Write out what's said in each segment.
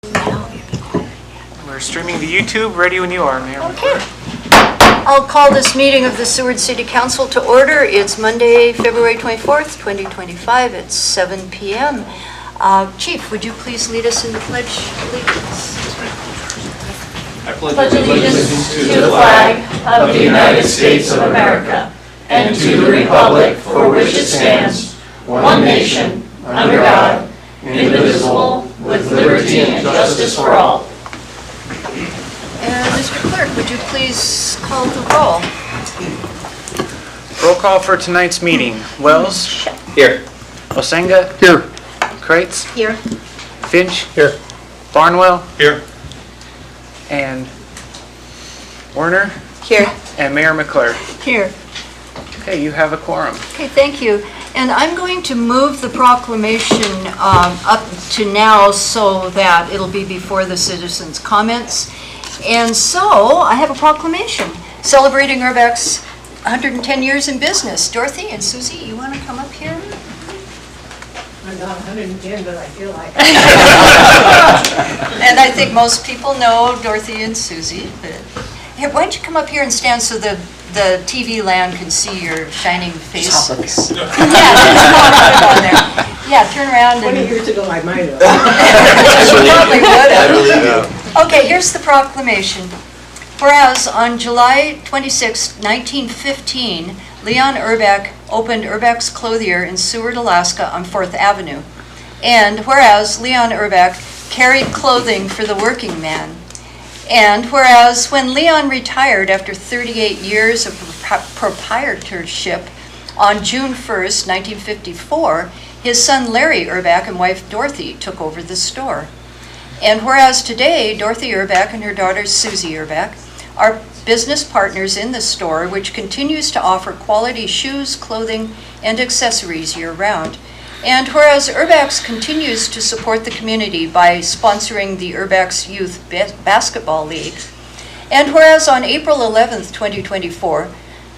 We're streaming to YouTube. Ready when you are, Mayor. Okay. I'll call this meeting of the Seward City Council to order. It's Monday, February 24th, 2025 at 7 p.m. Chief, would you please lead us in the Pledge of Allegiance? I pledge allegiance to the flag of the United States of America and to the republic for which it stands, one nation, under God, indivisible, with liberty and justice for all. And Mr. Clerk, would you please call the roll? Roll call for tonight's meeting. Wells? Here. Osenga? Here. Kreitz? Here. Finch? Here. Barnwell? Here. And Werner? Here. And Mayor McClure. Here. Okay, you have a quorum. Okay, thank you. And I'm going to move the proclamation up to now so that it'll be before the citizens' comments. And so I have a proclamation celebrating Urbac's 110 years in business. Dorothy and Susie, you want to come up here? I'm not 110, but I feel like And I think most people know Dorothy and Susie. But here, why don't you come up here and stand so the TV land can see your shining face? Yeah, just come on there. Yeah, turn around. 20 years ago I might have. You probably would have. I believe you. Okay, here's the proclamation. Whereas on July 26, 1915, Leon Urbach opened Urbach's Clothier in Seward, Alaska on 4th Avenue. And whereas Leon Urbach carried clothing for the working man. And whereas when Leon retired after 38 years of proprietorship on June 1st, 1954, his son Larry Urbach and wife Dorothy took over the store. And whereas today, Dorothy Urbach and her daughter Susie Urbach are business partners in the store, which continues to offer quality shoes, clothing, and accessories year-round. And whereas Urbach's continues to support the community by sponsoring the Urbach's Youth Basketball League. And whereas on April 11th, 2024,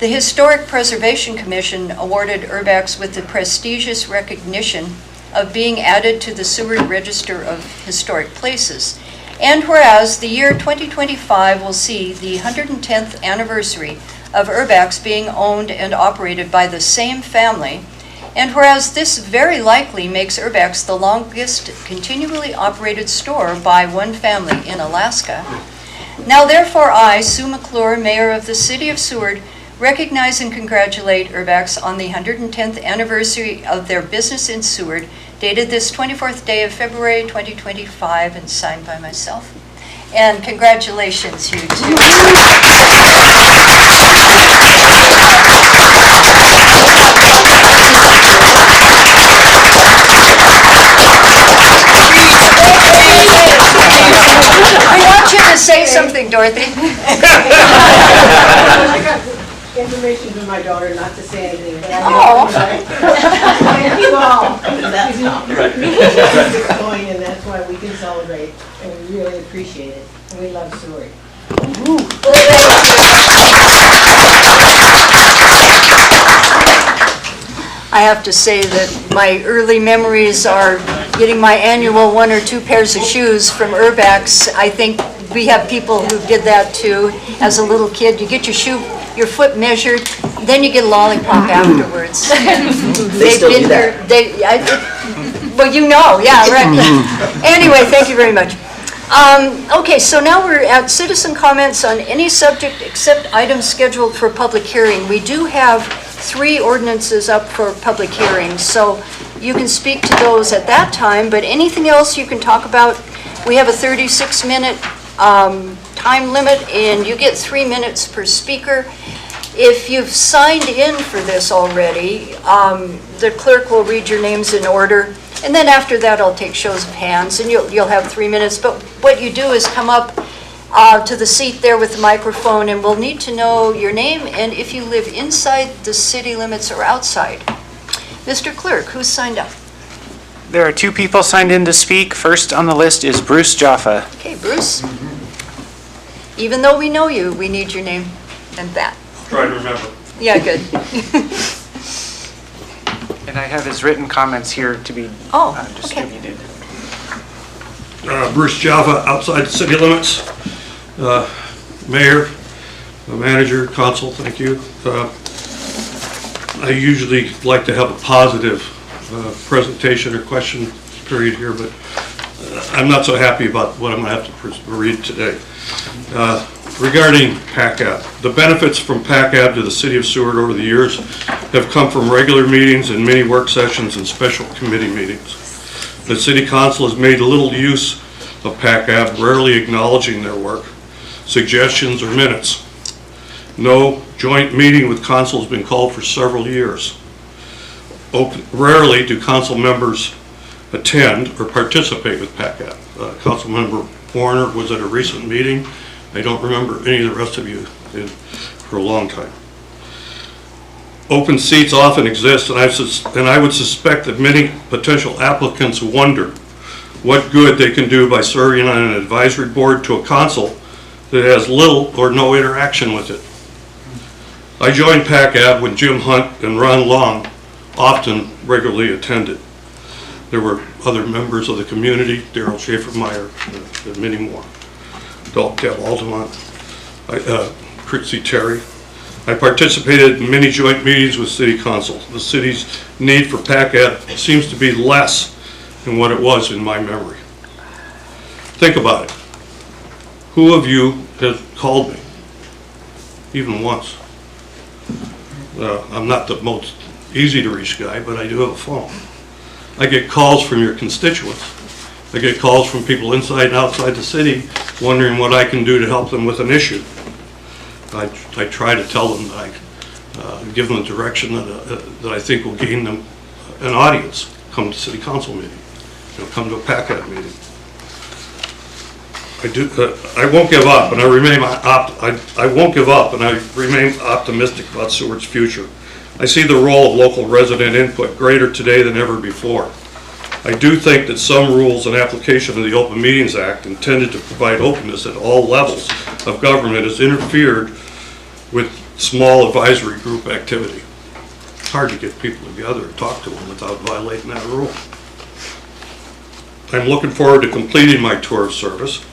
the Historic Preservation Commission awarded Urbach's with the prestigious recognition of being added to the Seward Register of Historic Places. And whereas the year 2025 will see the 110th anniversary of Urbach's being owned and operated by the same family, and whereas this very likely makes Urbach's the longest continually operated store by one family in Alaska, now therefore I, Sue McClure, Mayor of the City of Seward, recognize and congratulate Urbach's on the 110th anniversary of their business in Seward, dated this 24th day of February 2025 and signed by myself. And congratulations, you two. We want you to say something, Dorothy. I got information from my daughter not to say anything, but I thank you all. That's not right. Going, and that's why we can celebrate, and we really appreciate it, and we love Seward. I have to say that my early memories are getting my annual 1 or 2 pairs of shoes from Urbach's. I think we have people who did that too. As a little kid, you get your foot measured, then you get a lollipop afterwards. They still do that. Well, you know, yeah, right. Anyway, thank you very much. Okay, so now we're at citizen comments on any subject except items scheduled for public hearing. We do have 3 ordinances up for public hearing, so you can speak to those at that time, but anything else you can talk about. We have a 36-minute time limit, and you get 3 minutes per speaker. If you've signed in for this already, the clerk will read your names in order, and then after that I'll take shows of hands, and you'll have 3 minutes. But what you do is come up to the seat there with the microphone, and we'll need to know your name and if you live inside the city limits or outside. Mr. Clerk, who's signed up? There are 2 people signed in to speak. First on the list is Bruce Jaffa. Okay, Bruce. Even though we know you, we need your name and that. Try to remember. Yeah, good. And I have his written comments here to be Oh, okay. distributed. Bruce Jaffa, outside the city limits. Mayor, manager, council, thank you. I usually like to have a positive presentation or question period here, but I'm not so happy about what I'm going to have to read today. Regarding PACAB, the benefits from PACAB to the city of Seward over the years have come from regular meetings and many work sessions and special committee meetings. The city council has made little use of PACAB, rarely acknowledging their work, suggestions, or minutes. No joint meeting with council has been called for several years. Rarely do council members attend or participate with PACAB. Councilmember Warner was at a recent meeting. I don't remember any of the rest of you for a long time. Open seats often exist, and I would suspect that many potential applicants wonder what good they can do by serving on an advisory board to a council that has little or no interaction with it. I joined PACAB when Jim Hunt and Ron Long often regularly attended. There were other members of the community, Daryl Schaefer-Meyer, and many more. Deb Altamont, Chrissy Terry. I participated in many joint meetings with City Council. The city's need for PACAB seems to be less than what it was in my memory. Think about it. Who of you has called me? Even once. I'm not the most easy to reach guy, but I do have a phone. I get calls from your constituents. I get calls from people inside and outside the city wondering what I can do to help them with an issue. I try to tell them that I give them a direction that I think will gain them an audience. Come to city council meeting, come to a PACAB meeting. I won't give up, and I won't give up, and I remain optimistic about Seward's future. I see the role of local resident input greater today than ever before. I do think that some rules and application of the Open Meetings Act intended to provide openness at all levels of government has interfered with small advisory group activity. It's hard to get people together and talk to them without violating that rule. I'm looking forward to completing my tour of service,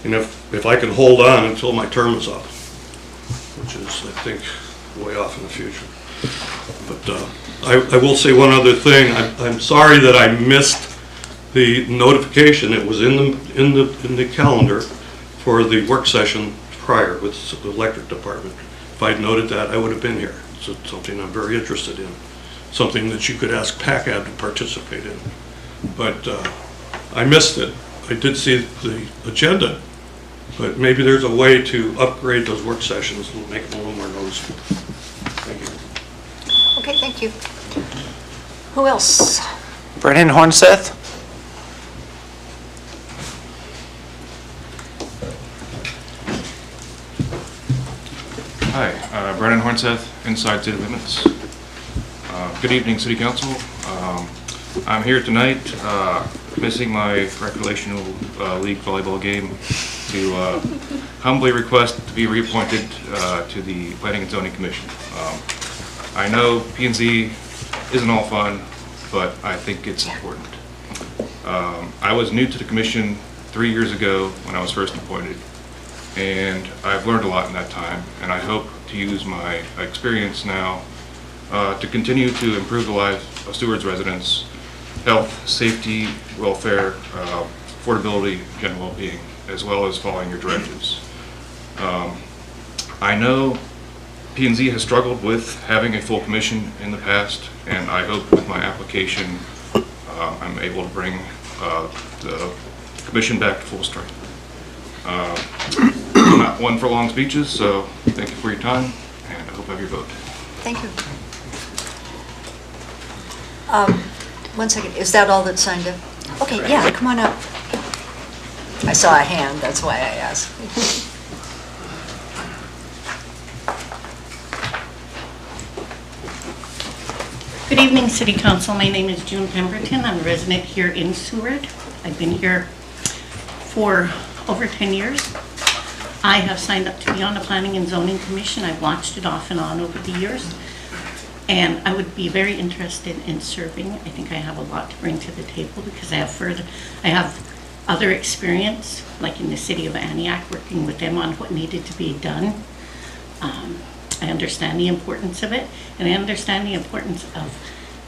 and if I can hold on until my term is up, which is, I think, way off in the future. But I will say one other thing. I'm sorry that I missed the notification. It was in the calendar for the work session prior with the electric department. If I'd noted that, I would have been here. It's something I'm very interested in. Something that you could ask PACAB to participate in. But I missed it. I did see the agenda, but maybe there's a way to upgrade those work sessions and make them a little more noticeable. Thank you. Okay, thank you. Who else? Brennan Hornseth. Hi, Brennan Hornseth, Inside City Limits. Good evening, City Council. I'm here tonight missing my recreational league volleyball game to humbly request to be reappointed to the Planning and Zoning Commission. I know P&Z isn't all fun, but I think it's important. I was new to the commission 3 years ago when I was first appointed, and I've learned a lot in that time, and I hope to use my experience now to continue to improve the lives of Seward's residents, health, safety, welfare, affordability, general well-being, as well as following your directives. I know P&Z has struggled with having a full commission in the past, and I hope with my application I'm able to bring the commission back to full strength. I'm not one for long speeches, so thank you for your time, and I hope I have your vote. Thank you. One second, is that all that's signed up? Okay, yeah, come on up. I saw a hand, that's why I asked. Good evening, City Council. My name is June Pemberton. I'm a resident here in Seward. I've been here for over 10 years. I have signed up to be on the Planning and Zoning Commission. I've watched it off and on over the years, and I would be very interested in serving. I think I have a lot to bring to the table because I have other experience, like in the city of Antioch, working with them on what needed to be done. I understand the importance of it, and I understand the importance of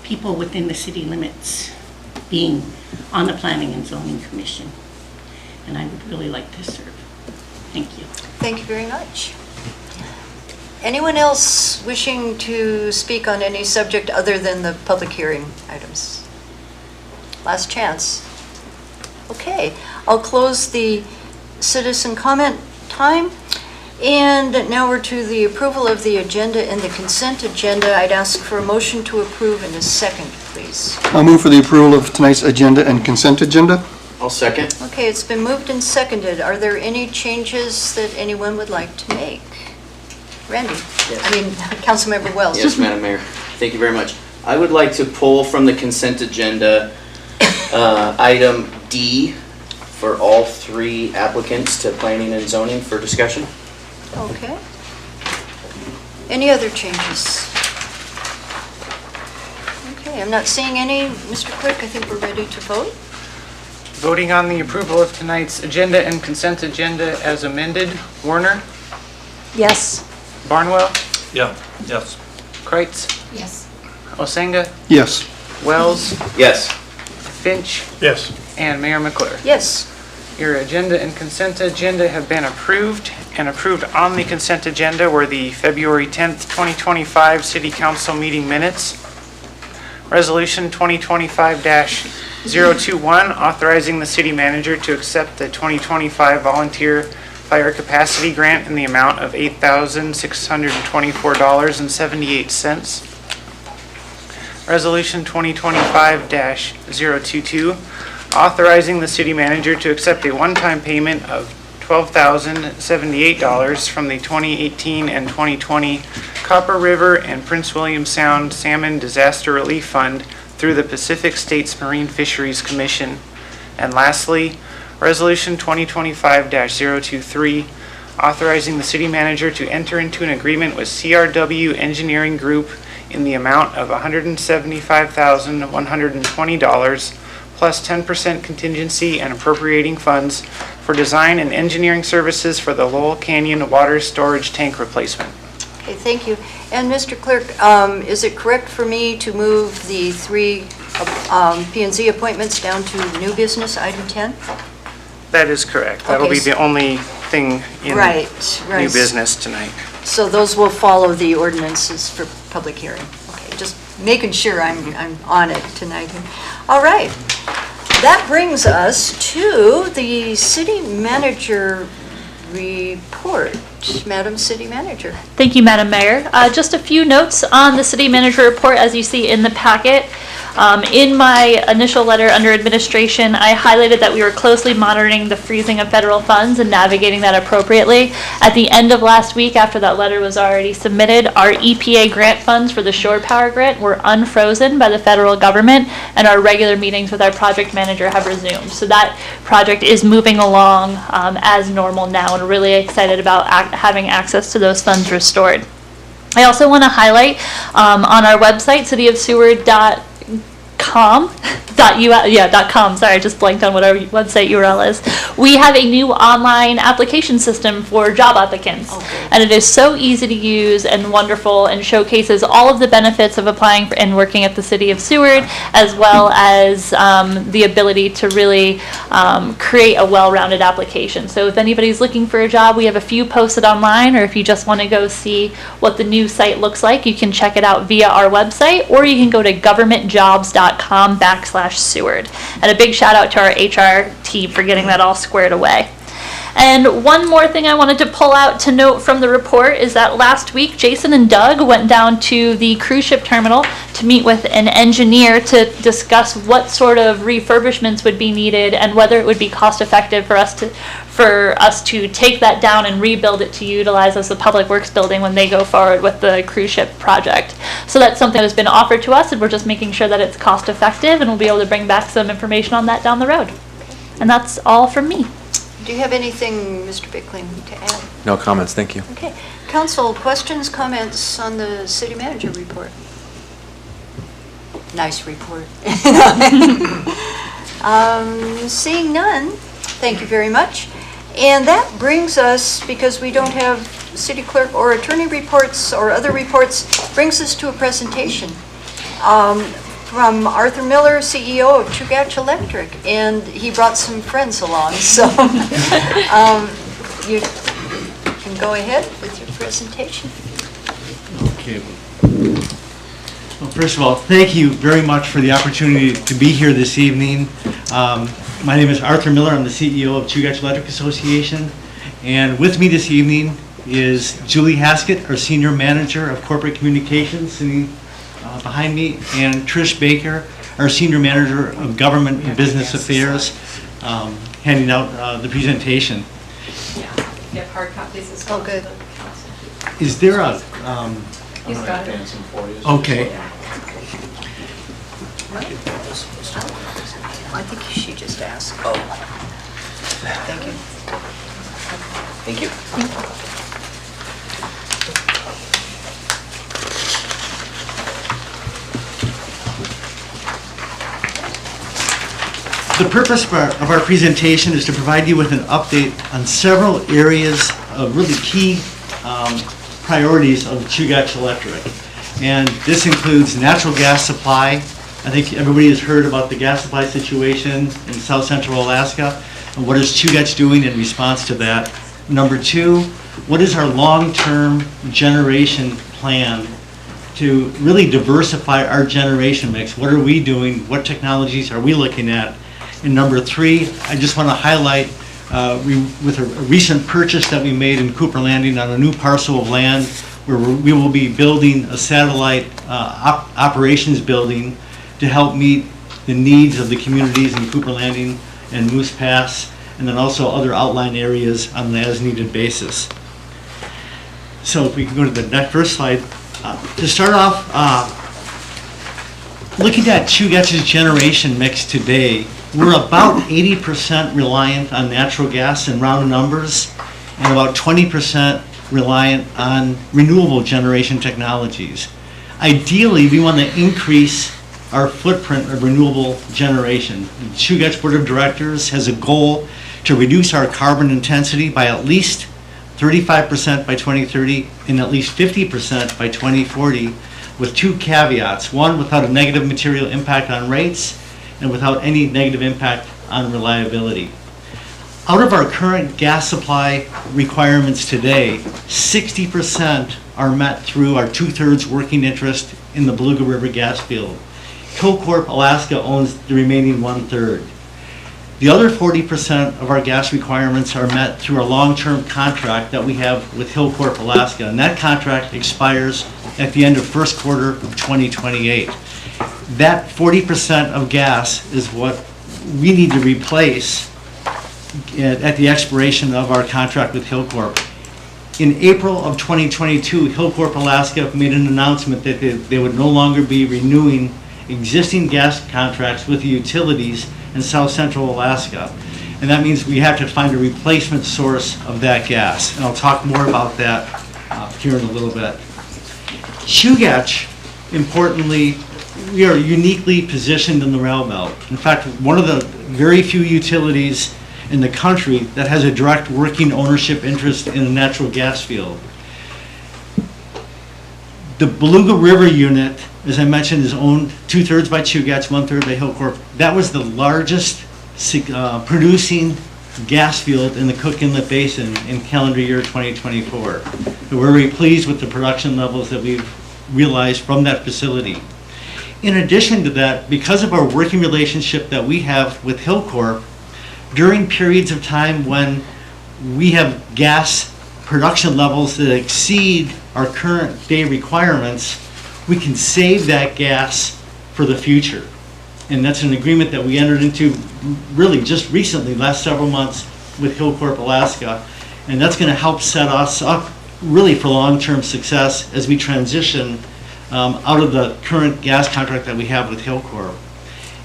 people within the city limits being on the Planning and Zoning Commission. And I would really like to serve. Thank you. Thank you very much. Anyone else wishing to speak on any subject other than the public hearing items? Last chance. Okay, I'll close the citizen comment time. And now we're to the approval of the agenda and the consent agenda. I'd ask for a motion to approve in a second, please. I'll move for the approval of tonight's agenda and consent agenda. I'll second. Okay, it's been moved and seconded. Are there any changes that anyone would like to make? Randy? Yes. I mean, Councilmember Wells. Yes, Madam Mayor. Thank you very much. I would like to pull from the consent agenda item D for all three applicants to planning and zoning for discussion. Okay. Any other changes? Okay, I'm not seeing any. Mr. Clerk, I think we're ready to vote. Voting on the approval of tonight's agenda and consent agenda as amended. Warner? Yes. Barnwell? Yeah, yes. Kreitz? Yes. Osenga? Yes. Wells? Yes. Finch? Yes. And Mayor McClure. Yes. Your agenda and consent agenda have been approved, and approved on the consent agenda were the February 10th, 2025 City Council meeting minutes. Resolution 2025-021, authorizing the city manager to accept the 2025 volunteer fire capacity grant in the amount of $8,624.78. Resolution 2025-022, authorizing the city manager to accept a one-time payment of $12,078 from the 2018 and 2020 Copper River and Prince William Sound Salmon Disaster Relief Fund through the Pacific States Marine Fisheries Commission. And lastly, Resolution 2025-023, authorizing the city manager to enter into an agreement with CRW Engineering Group in the amount of $175,120 plus 10% contingency and appropriating funds for design and engineering services for the Lowell Canyon water storage tank replacement. Okay, thank you. And Mr. Clerk, is it correct for me to move the three P&Z appointments down to new business, item 10? That is correct. That'll Okay, be the only thing in Right. new business tonight. So those will follow the ordinances for public hearing. Okay, just making sure I'm on it tonight. All right. That brings us to the city manager report. Madam City Manager. Thank you, Madam Mayor. Just a few notes on the city manager report as you see in the packet. In my initial letter under administration, I highlighted that we were closely monitoring the freezing of federal funds and navigating that appropriately. At the end of last week, after that letter was already submitted, our EPA grant funds for the shore power grant were unfrozen by the federal government, and our regular meetings with our project manager have resumed. So that project is moving along as normal now, and really excited about having access to those funds restored. I also want to highlight on our website, cityofseward.com, sorry, I just blanked on what our website URL is. We have a new online application system for job applicants. Okay. And it is so easy to use and wonderful and showcases all of the benefits of applying for and working at the City of Seward, as well as the ability to really create a well-rounded application. So if anybody's looking for a job, we have a few posted online, or if you just want to go see what the new site looks like, you can check it out via our website, or you can go to governmentjobs.com/Seward. And a big shout out to our HR team for getting that all squared away. And one more thing I wanted to pull out to note from the report is that last week, Jason and Doug went down to the cruise ship terminal to meet with an engineer to discuss what sort of refurbishments would be needed and whether it would be cost effective for us to take that down and rebuild it to utilize as the Public Works building when they go forward with the cruise ship project. So that's something that has been offered to us, and we're just making sure that it's cost effective, and we'll be able to bring back some information on that down the road. And that's all from me. Do you have anything, Mr. Bickling, to add? No comments, thank you. Okay. Council, questions, comments on the city manager report? Nice report. Seeing none, Thank you very much. And that brings us, because we don't have city clerk or attorney reports or other reports, brings us to a presentation from Arthur Miller, CEO of Chugach Electric, and he brought some friends along, so you can go ahead with your presentation. Okay. Well, first of all, thank you very much for the opportunity to be here this evening. My name is Arthur Miller. I'm the CEO of Chugach Electric Association, and with me this evening is Julie Haskett, our Senior Manager of Corporate Communications, sitting behind me, and Trish Baker, our Senior Manager of Government and Business Affairs, handing out the presentation. You have hard copies as well. Oh, good. Is there a... He's got it. okay. I think she just asked. Oh. Thank you. Thank you. The purpose of our presentation is to provide you with an update on several areas of really key priorities of Chugach Electric. And this includes natural gas supply. I think everybody has heard about the gas supply situation in South Central Alaska, and what is Chugach doing in response to that. Number two, what is our long-term generation plan to really diversify our generation mix? What are we doing? What technologies are we looking at? And number three, I just want to highlight with a recent purchase that we made in Cooper Landing on a new parcel of land where we will be building a satellite operations building to help meet the needs of the communities in Cooper Landing and Moose Pass, and then also other outlying areas on an as-needed basis. So if we can go to the first slide. To start off, looking at Chugach's generation mix today, we're about 80% reliant on natural gas in round numbers, and about 20% reliant on renewable generation technologies. Ideally, we want to increase our footprint of renewable generation. The Chugach Board of Directors has a goal to reduce our carbon intensity by at least 35% by 2030 and at least 50% by 2040, with two caveats. One, without a negative material impact on rates, and without any negative impact on reliability. Out of our current gas supply requirements today, 60% are met through our 2/3 working interest in the Beluga River gas field. Hillcorp Alaska owns the remaining 1/3. The other 40% of our gas requirements are met through a long-term contract that we have with Hillcorp Alaska, and that contract expires at the end of first quarter of 2028. That 40% of gas is what we need to replace at the expiration of our contract with Hillcorp. In April of 2022, Hillcorp Alaska made an announcement that they would no longer be renewing existing gas contracts with the utilities in South Central Alaska. And that means we have to find a replacement source of that gas. And I'll talk more about that here in a little bit. Chugach, importantly, we are uniquely positioned in the rail belt. In fact, one of the very few utilities in the country that has a direct working ownership interest in a natural gas field. The Beluga River unit, as I mentioned, is owned 2/3 by Chugach, 1/3 by Hillcorp. That was the largest producing gas field in the Cook Inlet Basin in calendar year 2024. So we're very pleased with the production levels that we've realized from that facility. In addition to that, because of our working relationship that we have with Hillcorp, during periods of time when we have gas production levels that exceed our current day requirements, we can save that gas for the future. And that's an agreement that we entered into really just recently, last several months, with Hillcorp Alaska. And that's going to help set us up really for long-term success as we transition out of the current gas contract that we have with Hillcorp.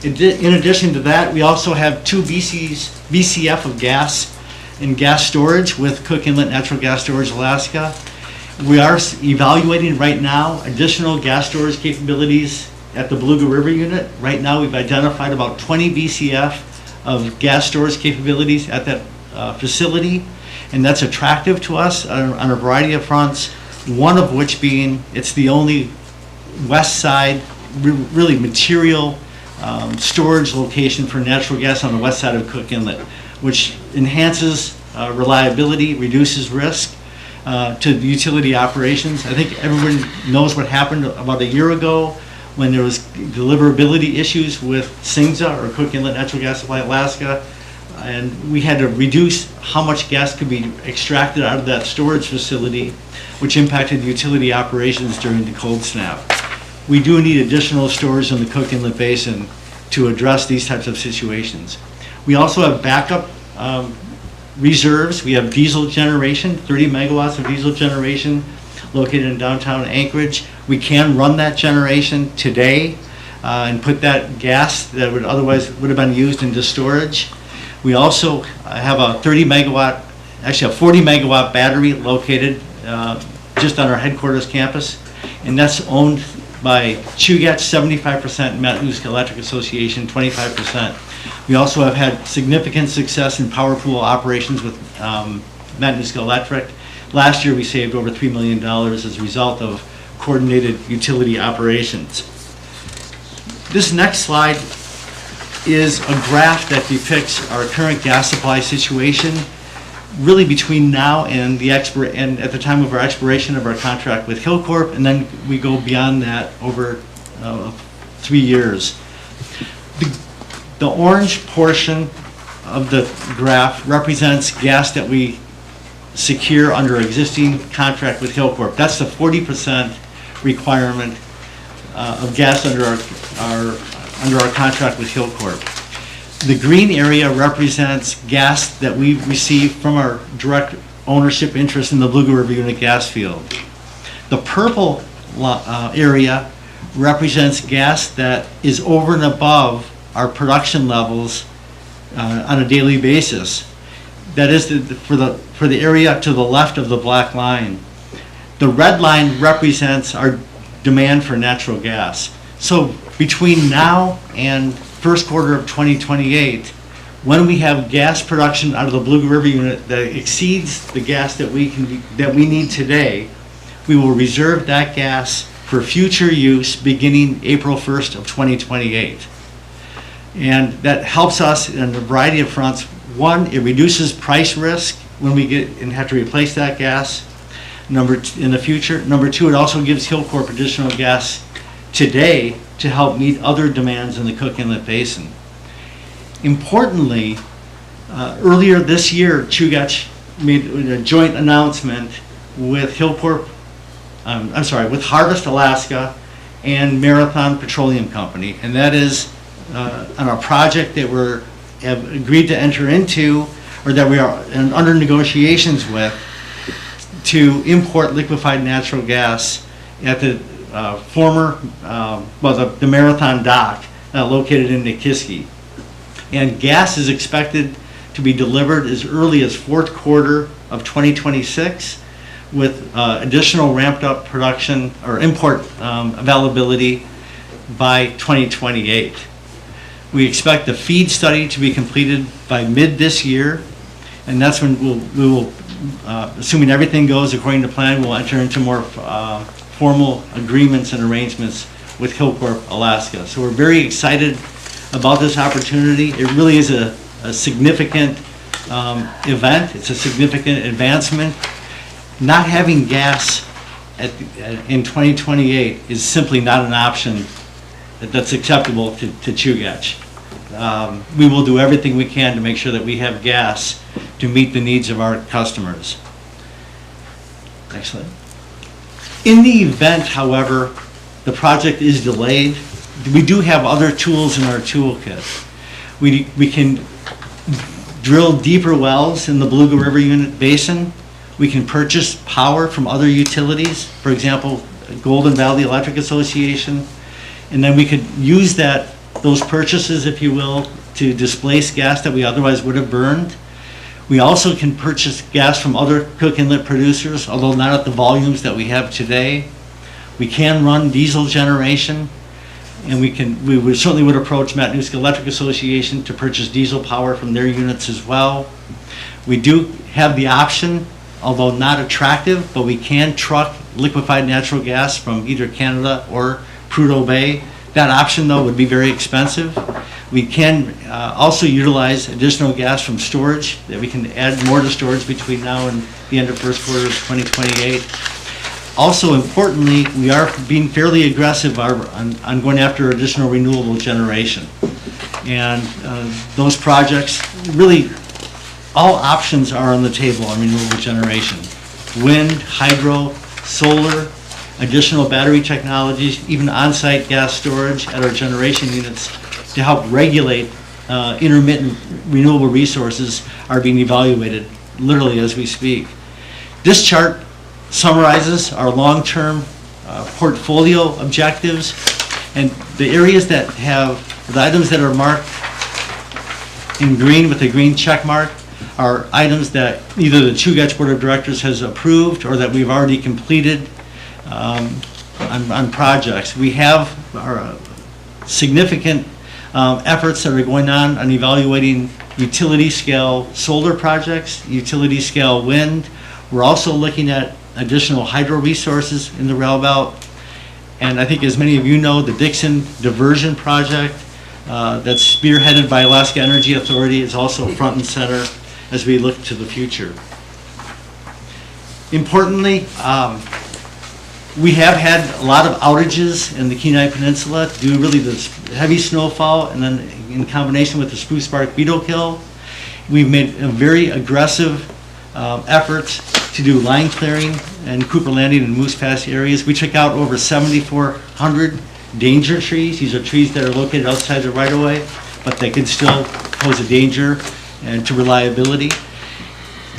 In addition to that, we also have 2 BCF of gas in gas storage with Cook Inlet Natural Gas Storage Alaska. We are evaluating right now additional gas storage capabilities at the Beluga River unit. Right now we've identified about 20 BCF of gas storage capabilities at that facility, and that's attractive to us on a variety of fronts, one of which being it's the only west side, really material storage location for natural gas on the west side of Cook Inlet, which enhances reliability, reduces risk to the utility operations. I think everyone knows what happened about a year ago when there was deliverability issues with SINGSA, or Cook Inlet Natural Gas Supply Alaska, and we had to reduce how much gas could be extracted out of that storage facility, which impacted utility operations during the cold snap. We do need additional storage in the Cook Inlet Basin to address these types of situations. We also have backup reserves. We have diesel generation, 30 megawatts of diesel generation located in downtown Anchorage. We can run that generation today and put that gas that would otherwise would have been used into storage. We also have a 30 megawatt, actually a 40 megawatt battery located just on our headquarters campus, and that's owned by Chugach, 75%, Matanuska Electric Association, 25%. We also have had significant success in power pool operations with Matanuska Electric. Last year we saved over $3 million as a result of coordinated utility operations. This next slide is a graph that depicts our current gas supply situation really between now and and at the time of our expiration of our contract with Hillcorp, and then we go beyond that over 3 years. The orange portion of the graph represents gas that we secure under existing contract with Hillcorp. That's the 40% requirement of gas under our contract with Hillcorp. The green area represents gas that we receive from our direct ownership interest in the Bluga River Unit gas field. The purple area represents gas that is over and above our production levels on a daily basis. That is for the area to the left of the black line. The red line represents our demand for natural gas. So between now and first quarter of 2028, when we have gas production out of the Bluga River Unit that exceeds the gas that we need today, we will reserve that gas for future use beginning April 1st of 2028. And that helps us in a variety of fronts. One, it reduces price risk when we get and have to replace that gas in the future. Number two, it also gives Hillcorp additional gas today to help meet other demands in the Cook Inlet Basin. Importantly, earlier this year, Chugach made a joint announcement with with Harvest Alaska and Marathon Petroleum Company, and that is on a project that we have agreed to enter into, or that we are under negotiations with, to import liquefied natural gas at the the Marathon dock located in Nikiski. And gas is expected to be delivered as early as fourth quarter of 2026, with additional ramped up production or import availability by 2028. We expect the FEED study to be completed by mid this year, and that's when we will, assuming everything goes according to plan, we'll enter into more formal agreements and arrangements with Hillcorp Alaska. So we're very excited about this opportunity. It really is a significant event. It's a significant advancement. Not having gas in 2028 is simply not an option that's acceptable to Chugach. We will do everything we can to make sure that we have gas to meet the needs of our customers. Excellent. In the event, however, the project is delayed, we do have other tools in our toolkit. We can drill deeper wells in the Bluga River Unit Basin. We can purchase power from other utilities, for example, Golden Valley Electric Association, and then we could use those purchases, if you will, to displace gas that we otherwise would have burned. We also can purchase gas from other Cook Inlet producers, although not at the volumes that we have today. We can run diesel generation, And we would certainly would approach Matanuska Electric Association to purchase diesel power from their units as well. We do have the option, although not attractive, but we can truck liquefied natural gas from either Canada or Prudhoe Bay. That option, though, would be very expensive. We can also utilize additional gas from storage, that we can add more to storage between now and the end of first quarter of 2028. Also importantly, we are being fairly aggressive on going after additional renewable generation. And those projects, really, all options are on the table on renewable generation. Wind, hydro, solar, additional battery technologies, even on-site gas storage at our generation units to help regulate intermittent renewable resources are being evaluated literally as we speak. This chart summarizes our long-term portfolio objectives, and the areas that have, the items that are marked in green with a green check mark are items that either the Chugach Board of Directors has approved or that we've already completed on projects. We have our significant efforts that are going on evaluating utility scale solar projects, utility scale wind. We're also looking at additional hydro resources in the rail belt. And I think, as many of you know, the Dixon Diversion Project that's spearheaded by Alaska Energy Authority is also front and center as we look to the future. Importantly, we have had a lot of outages in the Kenai Peninsula due to really the heavy snowfall, and then in combination with the spruce bark beetle kill. We've made a very aggressive efforts to do line clearing in Cooper Landing and Moose Pass areas. We took out over 7,400 danger trees. These are trees that are located outside the right-of-way, but they could still pose a danger and to reliability.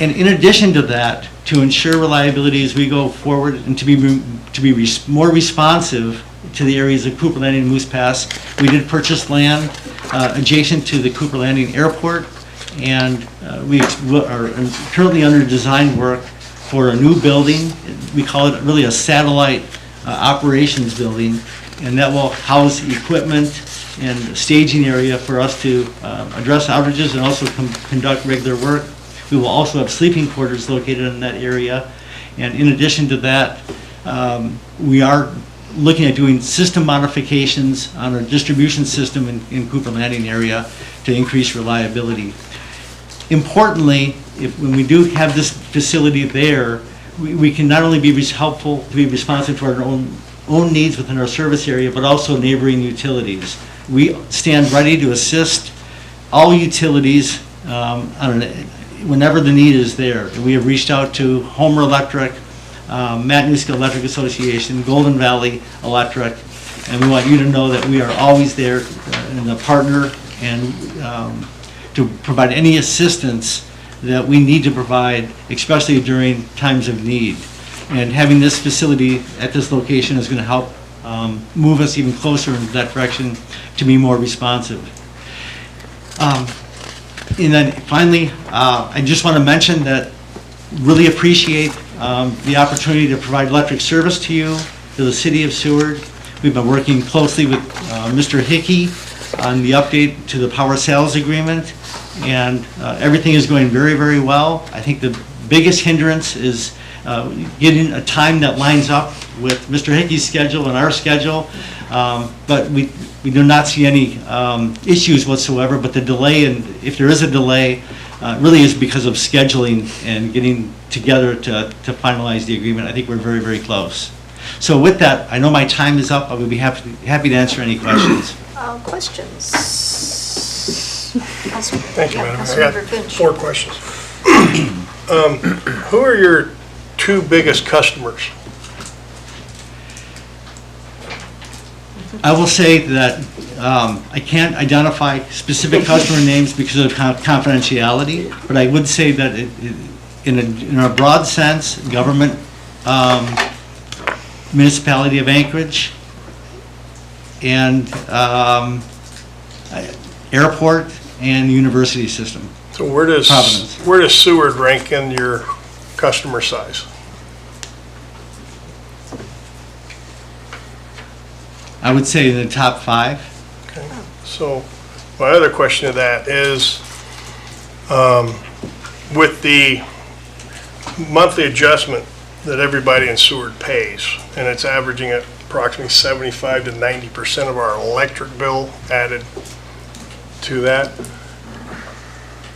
And in addition to that, to ensure reliability as we go forward and to be more responsive to the areas of Cooper Landing and Moose Pass, we did purchase land adjacent to the Cooper Landing Airport, and we are currently under design work for a new building. We call it really a satellite operations building, and that will house equipment and staging area for us to address outages and also conduct regular work. We will also have sleeping quarters located in that area. And in addition to that, we are looking at doing system modifications on our distribution system in Cooper Landing area to increase reliability. Importantly, when we do have this facility there, we can not only be helpful to be responsive to our own needs within our service area, but also neighboring utilities. We stand ready to assist all utilities whenever the need is there. We have reached out to Homer Electric, Matanuska Electric Association, Golden Valley Electric, and we want you to know that we are always there and a partner and to provide any assistance that we need to provide, especially during times of need. And having this facility at this location is going to help move us even closer in that direction to be more responsive. And then finally, I just want to mention that really appreciate the opportunity to provide electric service to you, to the city of Seward. We've been working closely with Mr. Hickey on the update to the power sales agreement, and everything is going very, very well. I think the biggest hindrance is getting a time that lines up with Mr. Hickey's schedule and our schedule, but we do not see any issues whatsoever. But the delay, and if there is a delay, really is because of scheduling and getting together to finalize the agreement. I think we're very, very close. So with that, I know my time is up. I would be happy to answer any questions. Questions? Thank you, Madam. I Councilmember got Finch. 4 questions. Who are your 2 biggest customers? I will say that I can't identify specific customer names because of confidentiality, but I would say that in a broad sense, government, municipality of Anchorage, and airport and university system. So where does Providence. Seward rank in your customer size? I would say in the top 5. Okay. So my other question to that is, with the monthly adjustment that everybody in Seward pays, and it's averaging at approximately 75 to 90% of our electric bill added to that,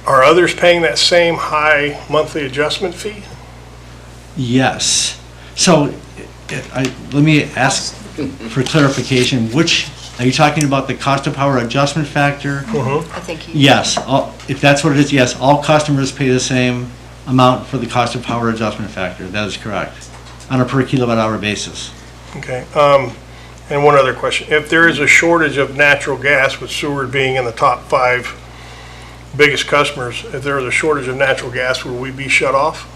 are others paying that same high monthly adjustment fee? Yes. So let me ask for clarification, are you talking about the cost of power adjustment factor? Mm-hmm. I think Yes, if that's what it is, yes, all customers pay the same amount for the cost of power adjustment factor. That is correct, on a per kilowatt hour basis. Okay. And one other question. If there is a shortage of natural gas, with Seward being in the top 5 biggest customers, if there is a shortage of natural gas, will we be shut off?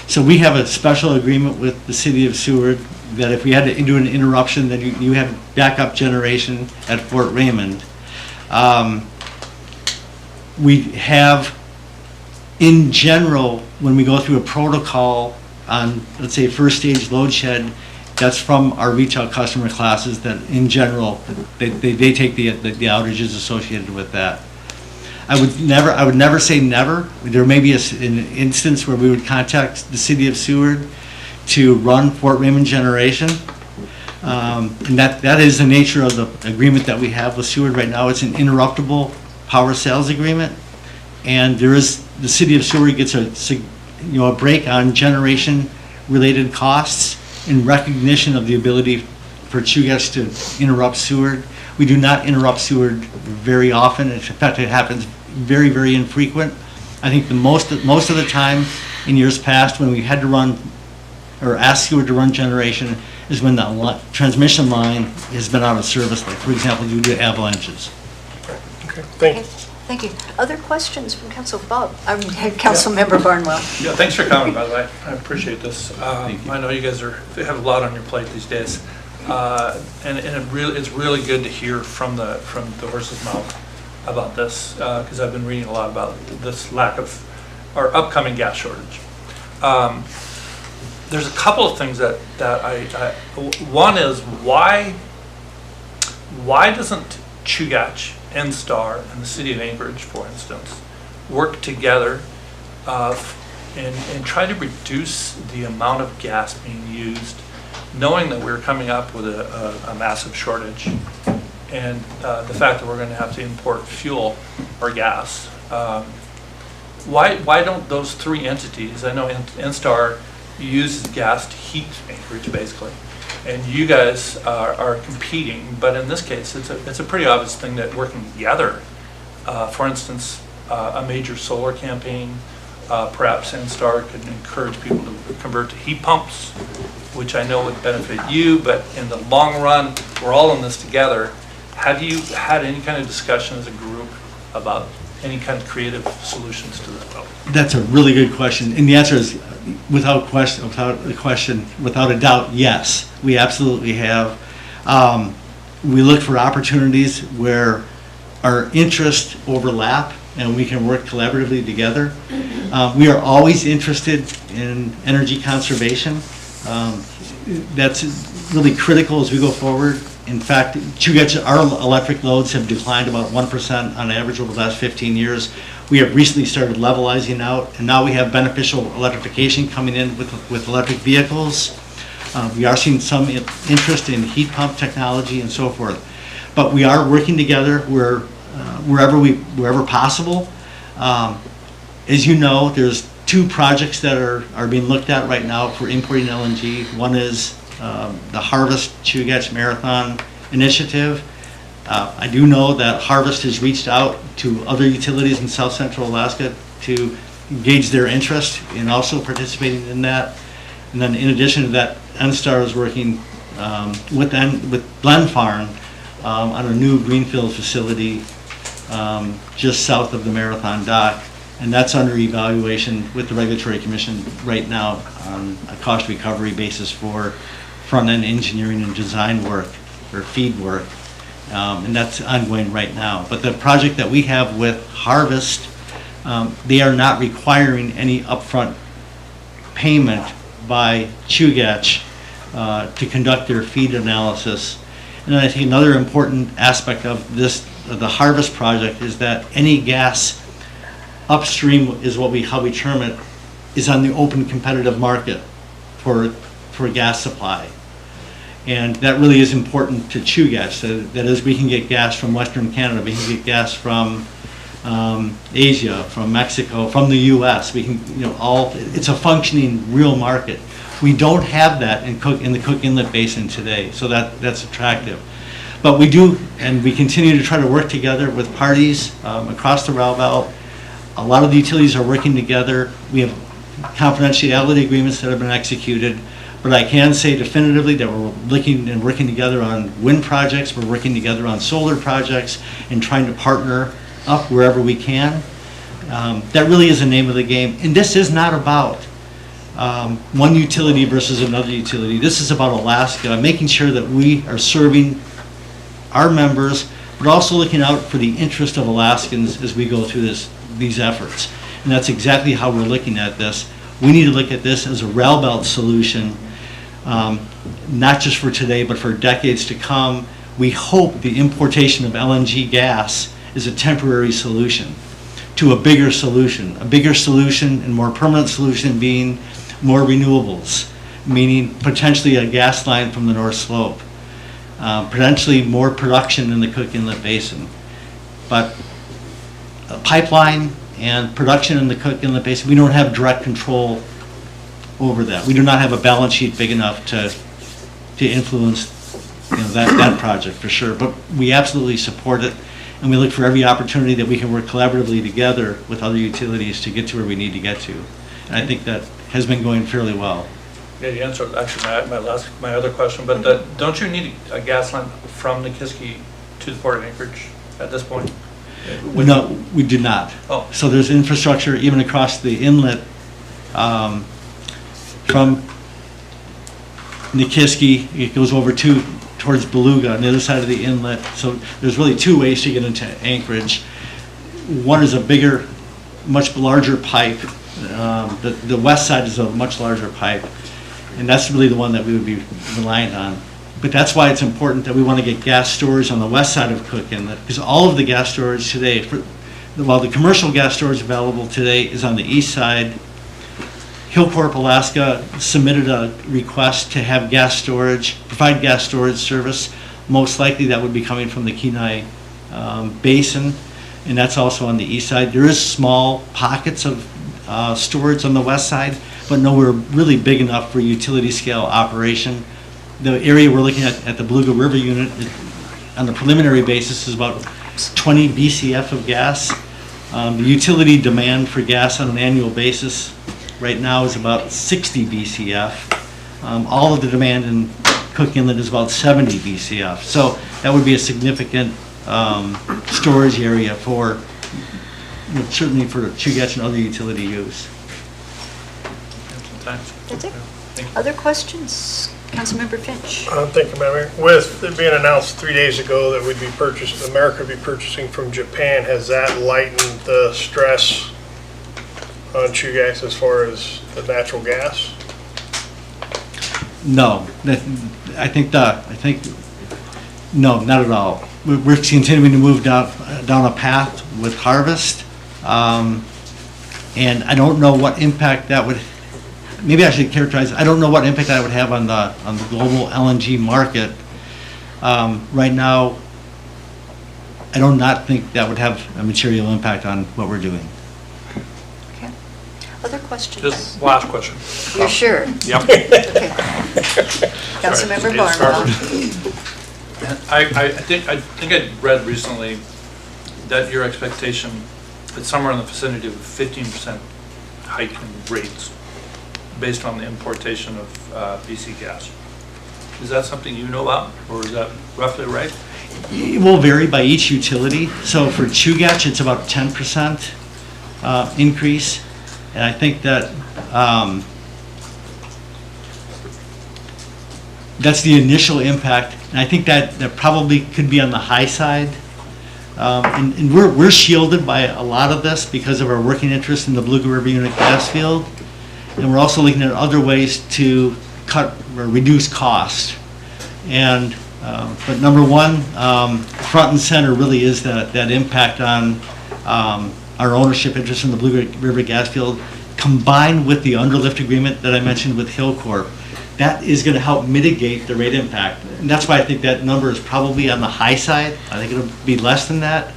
So we have a special agreement with the city of Seward that if we had to do an interruption, that you have backup generation at Fort Raymond. We have, in general, when we go through a protocol on, let's say, first stage load shed, that's from our retail customer classes that, in general, they take the outages associated with that. I would never say never. There may be an instance where we would contact the city of Seward to run Fort Raymond generation. And that is the nature of the agreement that we have with Seward right now. It's an interruptible power sales agreement. And the city of Seward gets a break on generation related costs in recognition of the ability for Chugach to interrupt Seward. We do not interrupt Seward very often. In fact, it happens very, very infrequent. I think most of the time in years past when we had to run or ask Seward to run generation is when the transmission line has been out of service, like for example due to avalanches. Okay, thank you. Thank you. Other questions from Council Member Barnwell? Yeah, thanks for coming, by the way. I appreciate this. I know you guys have a lot on your plate these days. And it's really good to hear from the horse's mouth about this, because I've been reading a lot about this lack of, or upcoming gas shortage. There's a couple of things that one is why doesn't Chugach, NSTAR, and the city of Anchorage, for instance, work together and try to reduce the amount of gas being used, knowing that we're coming up with a massive shortage, and the fact that we're going to have to import fuel or gas. Why don't those 3 entities, I know NSTAR uses gas to heat Anchorage basically, and you guys are competing, but in this case it's a pretty obvious thing that working together, for instance, a major solar campaign, perhaps NSTAR could encourage people to convert to heat pumps, which I know would benefit you, but in the long run, we're all in this together. Have you had any kind of discussion as a group about any kind of creative solutions to this problem? That's a really good question, and the answer is without a doubt, yes. We absolutely have. We look for opportunities where our interests overlap and we can work collaboratively together. We are always interested in energy conservation. That's really critical as we go forward. In fact, our electric loads have declined about 1% on average over the last 15 years. We have recently started levelizing out, and now we have beneficial electrification coming in with electric vehicles. We are seeing some interest in heat pump technology and so forth. But we are working together wherever possible. As you know, there's 2 projects that are being looked at right now for importing LNG. One is the Harvest Chugach Marathon Initiative. I do know that Harvest has reached out to other utilities in South Central Alaska to gauge their interest in also participating in that. And then in addition to that, NSTAR is working with Glen Farm on a new greenfield facility just south of the Marathon dock. And that's under evaluation with the Regulatory Commission right now on a cost recovery basis for front-end engineering and design work, or feed work. And that's ongoing right now. But the project that we have with Harvest, they are not requiring any upfront payment by Chugach to conduct their feed analysis. And I think another important aspect of this, of the Harvest project, is that any gas upstream is how we term it, is on the open competitive market for gas supply. And that really is important to Chew Gas. So that is, we can get gas from Western Canada, we can get gas from Asia, from Mexico, from the U.S. We can, it's a functioning real market. We don't have that in the Cook Inlet Basin today, so that's attractive. But we do, and we continue to try to work together with parties across the Route Belt. A lot of the utilities are working together. We have confidentiality agreements that have been executed. But I can say definitively that we're looking and working together on wind projects, we're working together on solar projects, and trying to partner up wherever we can. That really is the name of the game. And this is not about one utility versus another utility. This is about Alaska, making sure that we are serving our members, but also looking out for the interest of Alaskans as we go through these efforts. And that's exactly how we're looking at this. We need to look at this as a rail belt solution, not just for today, but for decades to come. We hope the importation of LNG gas is a temporary solution to a bigger solution and more permanent solution being more renewables, meaning potentially a gas line from the North Slope, potentially more production in the Cook Inlet Basin. But a pipeline and production in the Cook Inlet Basin, we don't have direct control over that. We do not have a balance sheet big enough to influence that project for sure. But we absolutely support it, and we look for every opportunity that we can work collaboratively together with other utilities to get to where we need to get to. And I think that has been going fairly well. Yeah, you answered actually my other question, but don't you need a gas line from Nikiski to the Port of Anchorage at this point? No, we do not. Oh. So there's infrastructure even across the inlet from Nikiski. It goes over towards Beluga on the other side of the inlet. So there's really two ways to get into Anchorage. One is a bigger, much larger pipe. The west side is a much larger pipe, and that's really the one that we would be reliant on. But that's why it's important that we want to get gas storage on the west side of Cook Inlet, because all of the gas storage today, while the commercial gas storage available today is on the east side, Hillcorp Alaska submitted a request to have provide gas storage service. Most likely that would be coming from the Kenai Basin, and that's also on the east side. There is small pockets of storage on the west side, but nowhere really big enough for utility scale operation. The area we're looking at the Beluga River unit, on a preliminary basis, is about 20 BCF of gas. The utility demand for gas on an annual basis right now is about 60 BCF. All of the demand in Cook Inlet is about 70 BCF. So that would be a significant storage area for, certainly for Chugach and other utility use. Thanks. That's it. Thank you. Other questions? Councilmember Finch. Thank you, Madam Mayor. With it being announced 3 days ago that America would be purchasing from Japan, has that lightened the stress on Chugach as far as the natural gas? No, no, not at all. We're continuing to move down a path with Harvest, and I don't know what impact that would. Maybe I should characterize. I don't know what impact that would have on the global LNG market. Right now, I do not think that would have a material impact on what we're doing. Okay. Other questions? Just last question. You're sure? Yep. Okay. Councilmember Barnwell. I think I read recently that your expectation is somewhere in the vicinity of 15% hike in rates based on the importation of BC gas. Is that something you know about, or is that roughly right? It will vary by each utility. So for Chugach, it's about 10% increase, and I think that that's the initial impact, and I think that probably could be on the high side. And we're shielded by a lot of this because of our working interest in the Beluga River Unit gas field. And we're also looking at other ways to cut or reduce cost. And But number one, front and center really is that impact on our ownership interest in the Blue River gas field, combined with the underlift agreement that I mentioned with Hillcorp. That is going to help mitigate the rate impact. And that's why I think that number is probably on the high side. I think it'll be less than that.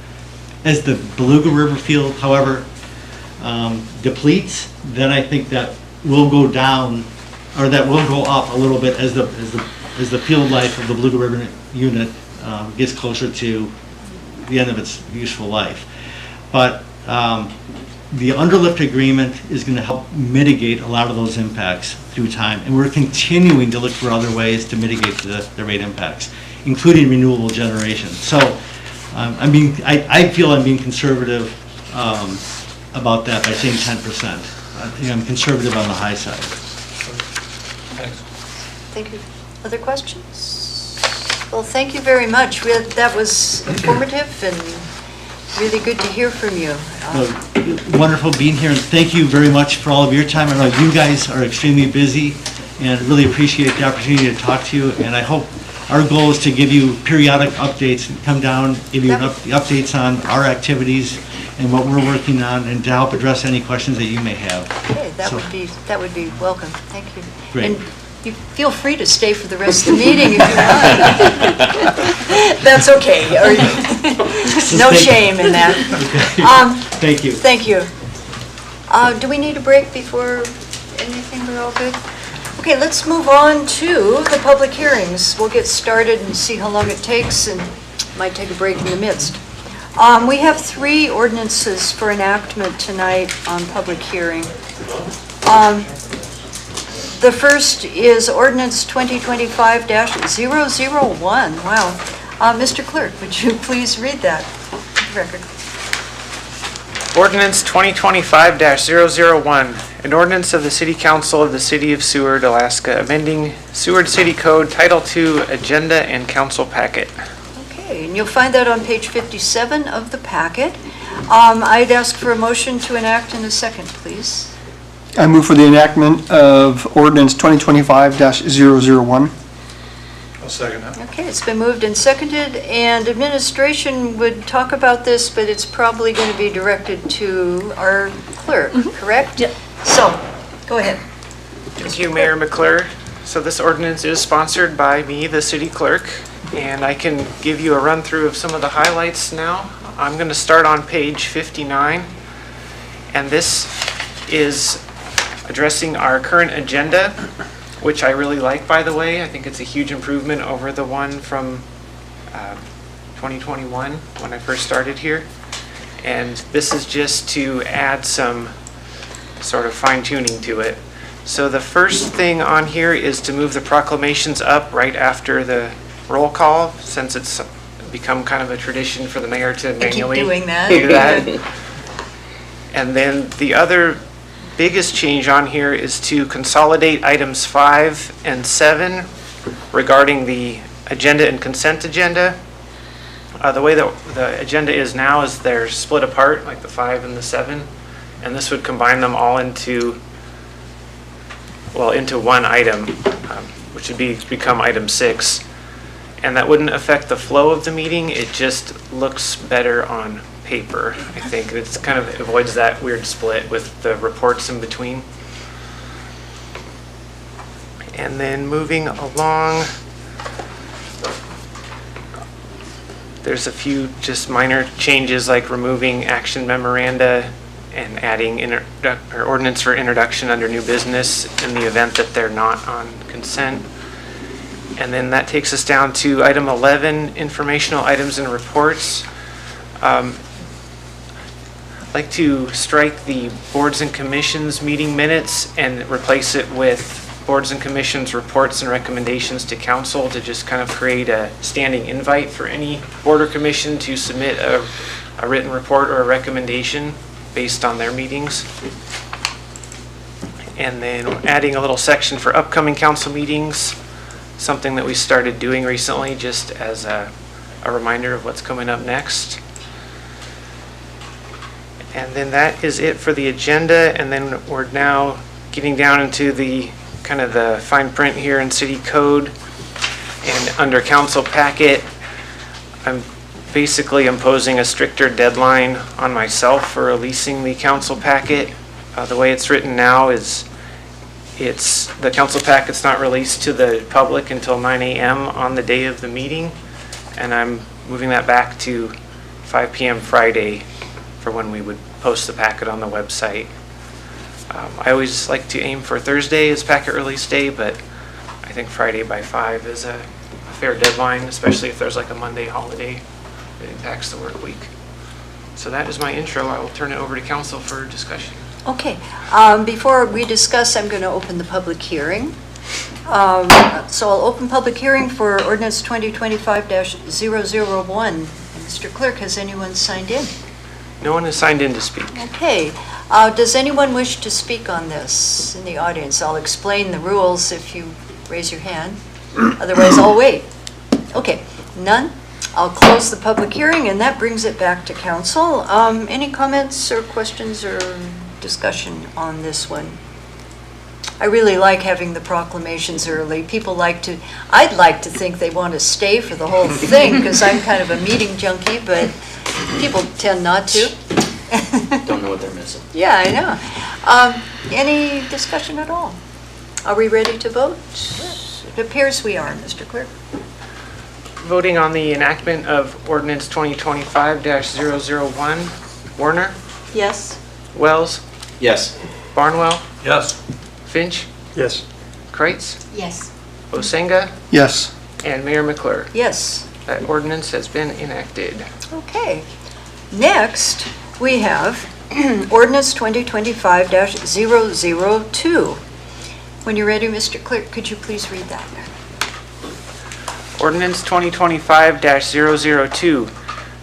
As the Beluga River field, however, depletes, then I think that will go down, or that will go up a little bit as the field life of the Beluga River unit gets closer to the end of its useful life. But the underlift agreement is going to help mitigate a lot of those impacts through time, and we're continuing to look for other ways to mitigate the rate impacts, including renewable generation. So I feel I'm being conservative about that by saying 10%. I think I'm conservative on the high side. Thanks. Thank you. Other questions? Well, thank you very much. That was informative and really good to hear from you. Wonderful being here, and thank you very much for all of your time. I know you guys are extremely busy, and really appreciate the opportunity to talk to you, and I hope our goal is to give you periodic updates and come down, give you updates on our activities and what we're working on, and to help address any questions that you may have. Okay, that would be welcome. Thank you. Great. And you feel free to stay for the rest of the meeting if you want. That's okay. No shame in that. Thank you. Thank you. Do we need a break before anything? We're all good? Okay, let's move on to the public hearings. We'll get started and see how long it takes, and might take a break in the midst. We have 3 ordinances for enactment tonight on public hearing. The first is ordinance 2025-001. Wow. Mr. Clerk, would you please read that record? Ordinance 2025-001, an ordinance of the City Council of the City of Seward, Alaska, amending Seward City Code Title II Agenda and Council Packet. Okay, and you'll find that on page 57 of the packet. I'd ask for a motion to enact in a second, please. I move for the enactment of ordinance 2025-001. I'll second that. Okay, it's been moved and seconded, and administration would talk about this, but it's probably going to be directed to our clerk, correct? Yep. So, go ahead. Thank you, Mayor McClure. So this ordinance is sponsored by me, the city clerk, and I can give you a run through of some of the highlights now. I'm going to start on page 59, and this is addressing our current agenda, which I really like, by the way. I think it's a huge improvement over the one from 2021 when I first started here. And this is just to add some sort of fine tuning to it. So the first thing on here is to move the proclamations up right after the roll call, since it's become kind of a tradition for the mayor to manually keep doing that. do that. And then the other biggest change on here is to consolidate items 5 and 7 regarding the agenda and consent agenda. The way that the agenda is now is they're split apart, like the 5 and the 7, and this would combine them all into one item, which would become item 6. And that wouldn't affect the flow of the meeting, it just looks better on paper, I think. It's kind of avoids that weird split with the reports in between. And then moving along, there's a few just minor changes like removing action memoranda and adding ordinance for introduction under new business in the event that they're not on consent. And then that takes us down to item 11, informational items and reports. I'd like to strike the boards and commissions meeting minutes and replace it with boards and commissions reports and recommendations to council, to just kind of create a standing invite for any board or commission to submit a written report or a recommendation based on their meetings. And then adding a little section for upcoming council meetings, something that we started doing recently just as a reminder of what's coming up next. And then that is it for the agenda, and then we're now getting down into the kind of the fine print here in city code. And under council packet, I'm basically imposing a stricter deadline on myself for releasing the council packet. The way it's written now is the council packet's not released to the public until 9 a.m. on the day of the meeting, and I'm moving that back to 5 p.m. Friday for when we would post the packet on the website. I always like to aim for Thursday as packet release day, but I think Friday by 5 is a fair deadline, especially if there's like a Monday holiday that impacts the work week. So that is my intro. I will turn it over to council for discussion. Okay, before we discuss, I'm going to open the public hearing. So I'll open public hearing for ordinance 2025-001. Mr. Clerk, has anyone signed in? No one has signed in to speak. Okay, does anyone wish to speak on this in the audience? I'll explain the rules if you raise your hand. Otherwise, I'll wait. Okay, none? I'll close the public hearing, and that brings it back to council. Any comments or questions or discussion on this one? I really like having the proclamations early. I'd like to think they want to stay for the whole thing, because I'm kind of a meeting junkie, but people tend not to. Don't know what they're missing. Yeah, I know. Any discussion at all? Are we ready to vote? It appears we are, Mr. Clerk. Voting on the enactment of ordinance 2025-001. Warner, Yes. Wells, Yes. Barnwell, Yes. Finch, Yes. Kreitz, Yes. Osenga, Yes. and Mayor McClure. Yes. That ordinance has been enacted. Okay. Next, we have ordinance 2025-002. When you're ready, Mr. Clerk, could you please read that? Ordinance 2025-002,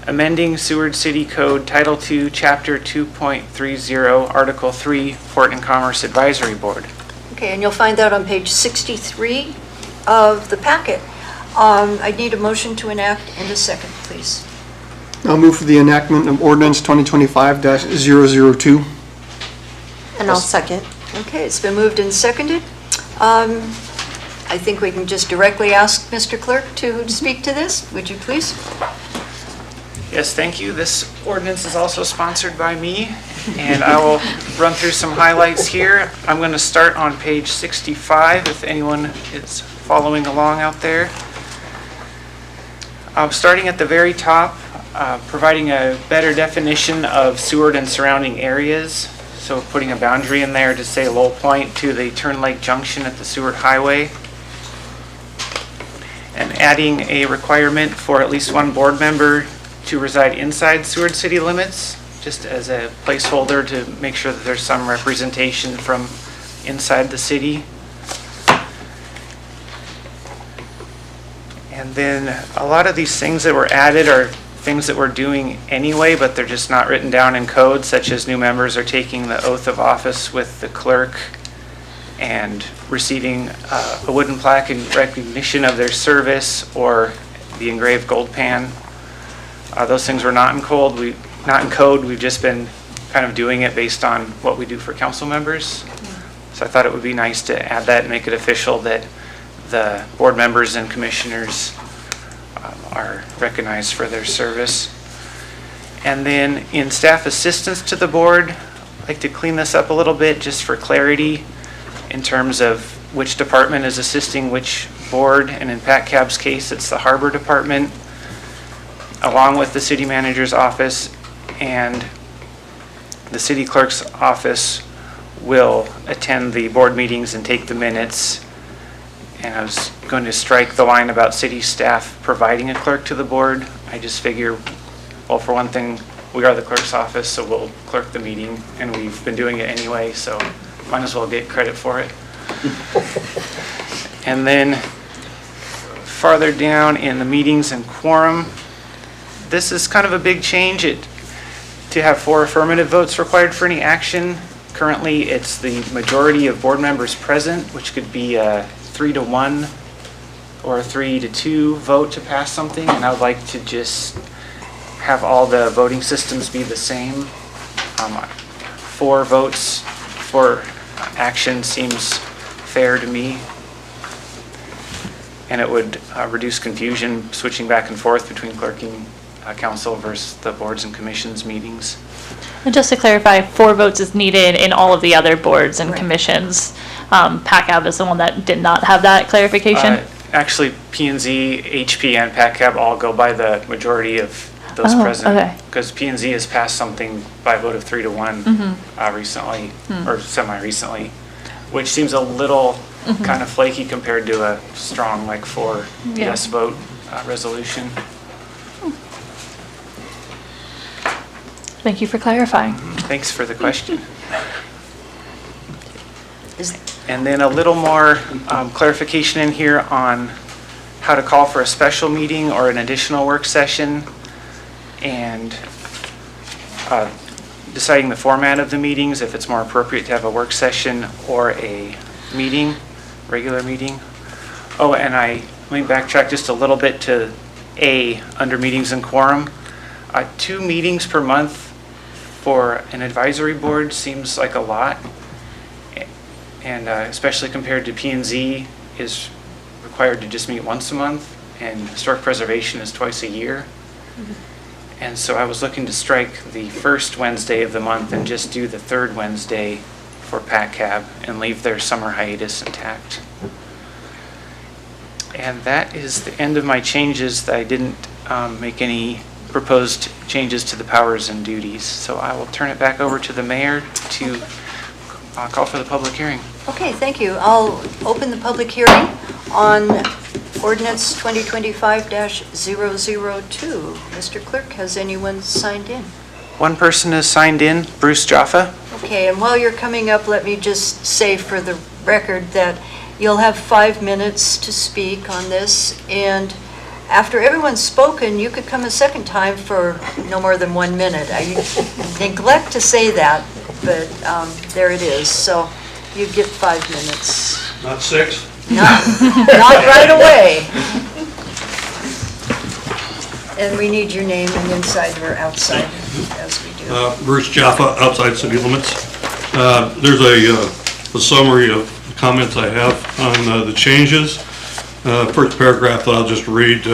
amending Seward City Code Title II, Chapter 2.30, Article 3, Port and Commerce Advisory Board. Okay, and you'll find that on page 63 of the packet. I need a motion to enact and a second, please. I'll move for the enactment of ordinance 2025-002. And I'll second. Okay, it's been moved and seconded. I think we can just directly ask Mr. Clerk to speak to this. Would you please? Yes, thank you. This ordinance is also sponsored by me, and I will run through some highlights here. I'm going to start on page 65 if anyone is following along out there. Starting at the very top, providing a better definition of Seward and surrounding areas. So putting a boundary in there to say Lowell Point to the Turn Lake Junction at the Seward Highway. And adding a requirement for at least one board member to reside inside Seward city limits, just as a placeholder to make sure that there's some representation from inside the city. And then a lot of these things that were added are things that we're doing anyway, but they're just not written down in code, such as new members are taking the oath of office with the clerk and receiving a wooden plaque in recognition of their service or the engraved gold pan. Those things were not in code. We've just been kind of doing it based on what we do for council members. So I thought it would be nice to add that and make it official that the board members and commissioners are recognized for their service. And then in staff assistance to the board, I'd like to clean this up a little bit just for clarity in terms of which department is assisting which board, and in Pat Cab's case, it's the Harbor Department, along with the city manager's office, and the city clerk's office will attend the board meetings and take the minutes. And I was going to strike the line about city staff providing a clerk to the board. I just figure, well, for one thing, we are the clerk's office, so we'll clerk the meeting, and we've been doing it anyway, so might as well get credit for it. And then farther down in the meetings and quorum, this is kind of a big change. To have 4 affirmative votes required for any action. Currently, it's the majority of board members present, which could be a 3-to-1 or a 3-to-2 vote to pass something, and I would like to just have all the voting systems be the same. 4 votes for action seems fair to me. and it would reduce confusion switching back and forth between clerking council versus the boards and commissions meetings. And just to clarify, 4 votes is needed in all of the other boards and Right. commissions. PACAB is the one that did not have that clarification. Actually, P&Z, HP, and PACAB all go by the majority of those Oh, present. okay. Because P&Z has passed something by a vote of 3-1 recently, or semi-recently, which seems a little kind of flaky compared to a strong, like 4 Yeah. yes vote resolution. Thank you for clarifying. Thanks for the question. Is- And then a little more clarification in here on how to call for a special meeting or an additional work session, and deciding the format of the meetings, if it's more appropriate to have a work session or a meeting, regular meeting. Oh, and let me backtrack just a little bit to A, under meetings and quorum. 2 meetings per month for an advisory board seems like a lot. And especially compared to P&Z is required to just meet once a month, and historic preservation is twice a year. And so I was looking to strike the first Wednesday of the month and just do the third Wednesday for PACAB and leave their summer hiatus intact. And that is the end of my changes. That I didn't make any proposed changes to the powers and duties. So I will turn it back over to the mayor to call for the public hearing. Okay, thank you. I'll open the public hearing on ordinance 2025-002. Mr. Clerk, has anyone signed in? One person has signed in, Bruce Jaffa. Okay, and while you're coming up, let me just say for the record that you'll have 5 minutes to speak on this, and after everyone's spoken, you could come a second time for no more than 1 minute. I neglect to say that, but there it is. So you get 5 minutes. Not 6? Not right away. And we need your name and inside or outside, as we do. Bruce Jaffa, outside city limits. There's a summary of comments I have on the changes. First paragraph that I'll just read.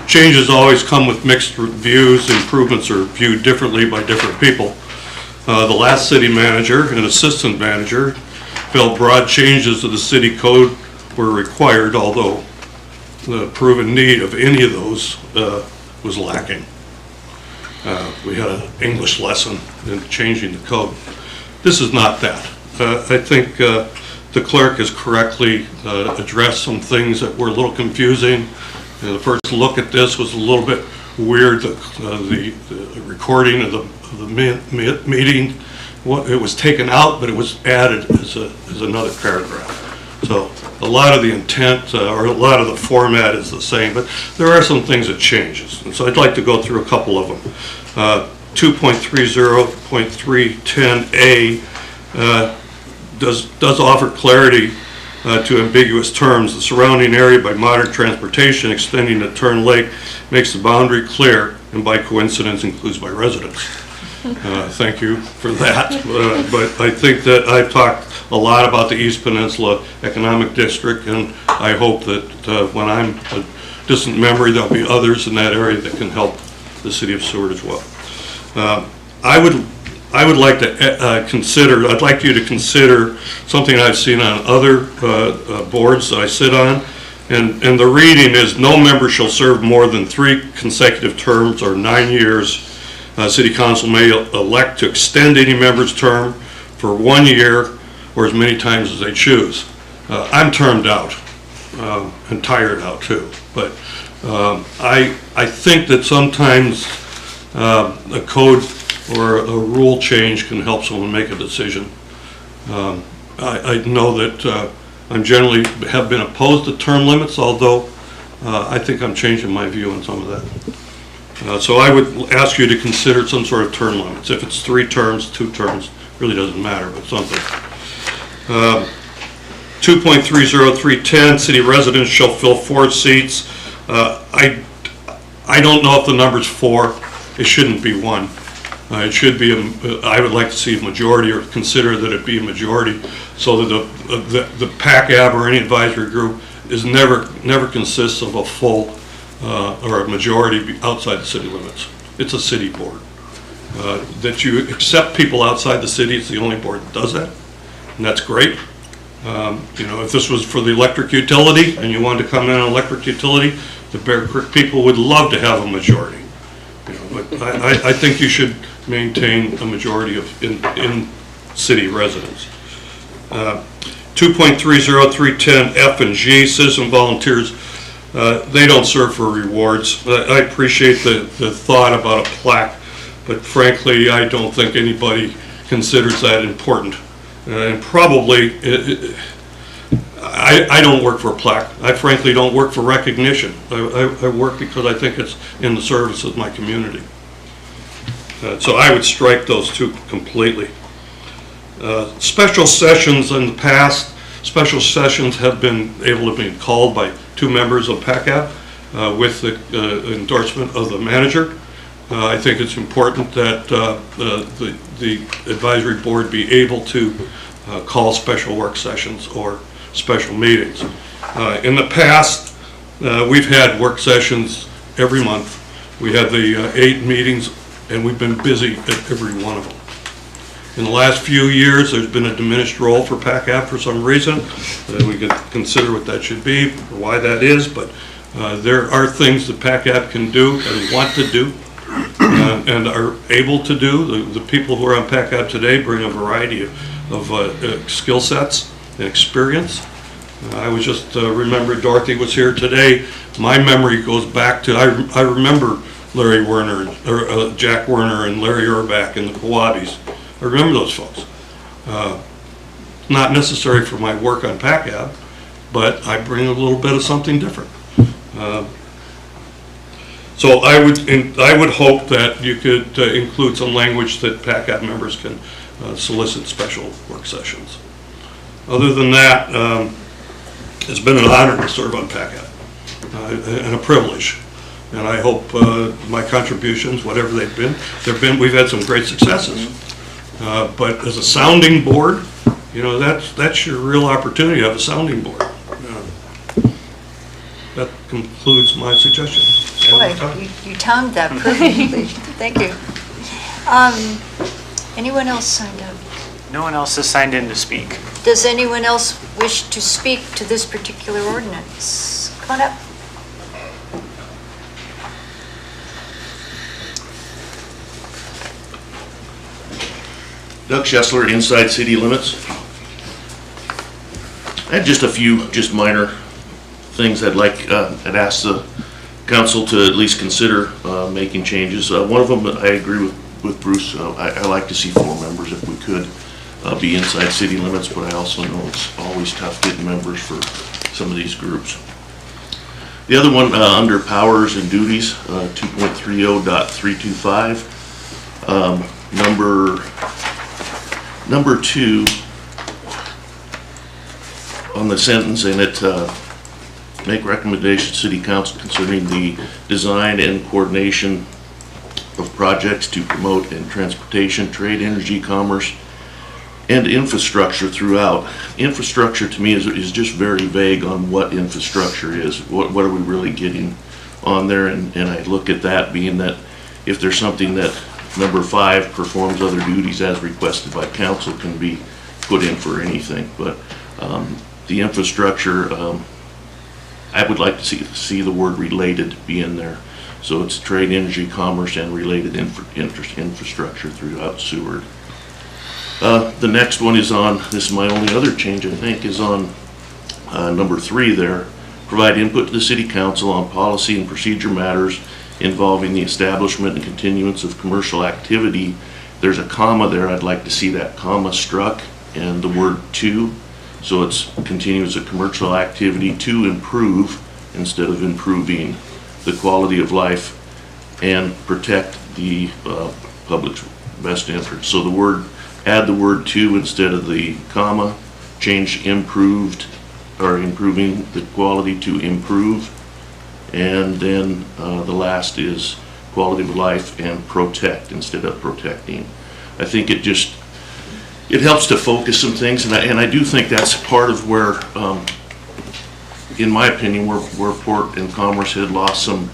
Changes always come with mixed views. Improvements are viewed differently by different people. The last city manager and assistant manager felt broad changes to the city code were required, although the proven need of any of those was lacking. We had an English lesson in changing the code. This is not that. I think the clerk has correctly addressed some things that were a little confusing. The first look at this was a little bit weird. The recording of the meeting, it was taken out, but it was added as another paragraph. So a lot of the intent or a lot of the format is the same, but there are some things that changes. And so I'd like to go through a couple of them. 2.30.310A does offer clarity to ambiguous terms. The surrounding area by modern transportation extending to Turn Lake makes the boundary clear, and by coincidence includes by residents. Thank you for that. But I think that I've talked a lot about the East Peninsula Economic District, and I hope that when I'm a distant memory, there'll be others in that area that can help the city of Seward as well. I would like to I'd like you to consider something I've seen on other boards that I sit on, and the reading is, no member shall serve more than 3 consecutive terms or 9 years. City council may elect to extend any member's term for 1 year or as many times as they choose. I'm termed out and tired out too, but I think that sometimes a code or a rule change can help someone make a decision. I know that I generally have been opposed to term limits, although I think I'm changing my view on some of that. So I would ask you to consider some sort of term limits. If it's 3 terms, 2 terms, really doesn't matter, but something. 2.30310, city residents shall fill 4 seats. I don't know if the number's 4. It shouldn't be 1. It should be, I would like to see a majority, or consider that it be a majority, so that the PACAB or any advisory group is never consists of a full or a majority outside the city limits. It's a city board. That you accept people outside the city, it's the only board that does that, and that's great. You know, if this was for the electric utility and you wanted to come in on electric utility, the Bear Creek people would love to have a majority. You know, but I think you should maintain a majority of in city residents. 2.30310 F and G, citizen volunteers, they don't serve for rewards. I appreciate the thought about a plaque, but frankly, I don't think anybody considers that important. And probably, I don't work for a plaque. I frankly don't work for recognition. I work because I think it's in the service of my community. So I would strike those two completely. Special sessions in the past, special sessions have been able to be called by 2 members of PACAP with the endorsement of the manager. I think it's important that the advisory board be able to call special work sessions or special meetings. In the past, we've had work sessions every month. We had the 8 meetings, and we've been busy at every one of them. In the last few years, there's been a diminished role for PACAP for some reason. We could consider what that should be, or why that is, but there are things that PACAP can do and want to do and are able to do. The people who are on PACAP today bring a variety of skill sets and experience. I was just remember Dorothy was here today. My memory goes back to, I remember Larry Werner, or Jack Werner and Larry Urbach and the Kawabis. I remember those folks. Not necessary for my work on PACAP, but I bring a little bit of something different. So I would hope that you could include some language that PACAP members can solicit special work sessions. Other than that, it's been an honor to serve on PACAP and a privilege. And I hope my contributions, whatever they've been, we've had some great successes. But as a sounding board, you know, that's your real opportunity to have a sounding board. That concludes my suggestion. Boy, you timed that perfectly. Thank you. Anyone else signed up? No one else has signed in to speak. Does anyone else wish to speak to this particular ordinance? Come on up. Doug Schessler, Inside City Limits. I had just a few, minor things I'd ask the council to at least consider making changes. One of them, I agree with Bruce. I like to see 4 members if we could be inside city limits, but I also know it's always tough getting members for some of these groups. The other one, under powers and duties, 2.30.325, number 2 on the sentence, and it make recommendations to City Council concerning the design and coordination of projects to promote and transportation, trade, energy, commerce, and infrastructure throughout. Infrastructure to me is just very vague on what infrastructure is. What are we really getting on there? And I look at that being that if there's something that number 5 performs other duties as requested by council can be put in for anything. But the infrastructure, I would like to see the word related be in there. So it's trade, energy, commerce, and related infrastructure throughout Seward. The next one is on, this is my only other change I think, is on number 3 there. Provide input to the City Council on policy and procedure matters involving the establishment and continuance of commercial activity. There's a comma there. I'd like to see that comma struck and the word to. So it's continues a commercial activity to improve instead of improving the quality of life and protect the public's best interest. So the word, add the word to instead of the comma, change improved or improving the quality to improve, and then the last is quality of life and protect instead of protecting. I think it helps to focus some things, and I do think that's part of where in my opinion, where Port and Commerce had lost some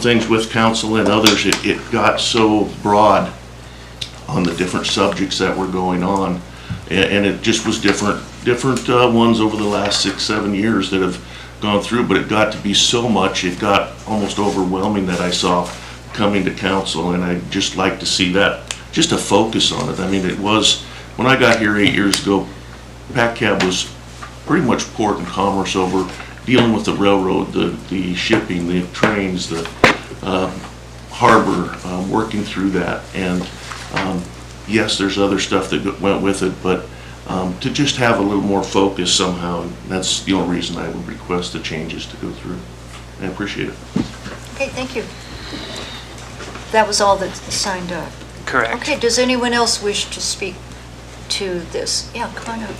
things with council and others, it got so broad on the different subjects that were going on. And it just was different ones over the last 6-7 years that have gone through, but it got to be so much, it got almost overwhelming that I saw coming to council, and I'd just like to see that, just a focus on it. I mean, it was, when I got here 8 years ago, PACCAB was pretty much Port and Commerce over dealing with the railroad, the shipping, the trains, the harbor, working through that. And yes, there's other stuff that went with it, but to just have a little more focus somehow, and that's the only reason I would request the changes to go through. I appreciate it. Okay, thank you. That was all that signed up. Correct. Okay, does anyone else wish to speak to this? Yeah, come on up.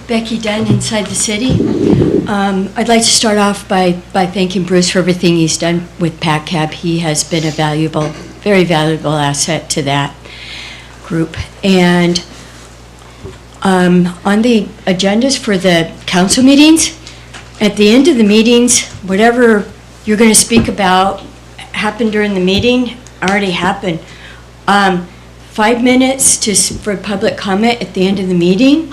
Becky Dunn, Inside the City. I'd like to start off by thanking Bruce for everything he's done with PACCAB. He has been a valuable, very valuable asset to that group. And on the agendas for the council meetings, at the end of the meetings, whatever you're going to speak about happened during the meeting already happened. 5 minutes for public comment at the end of the meeting.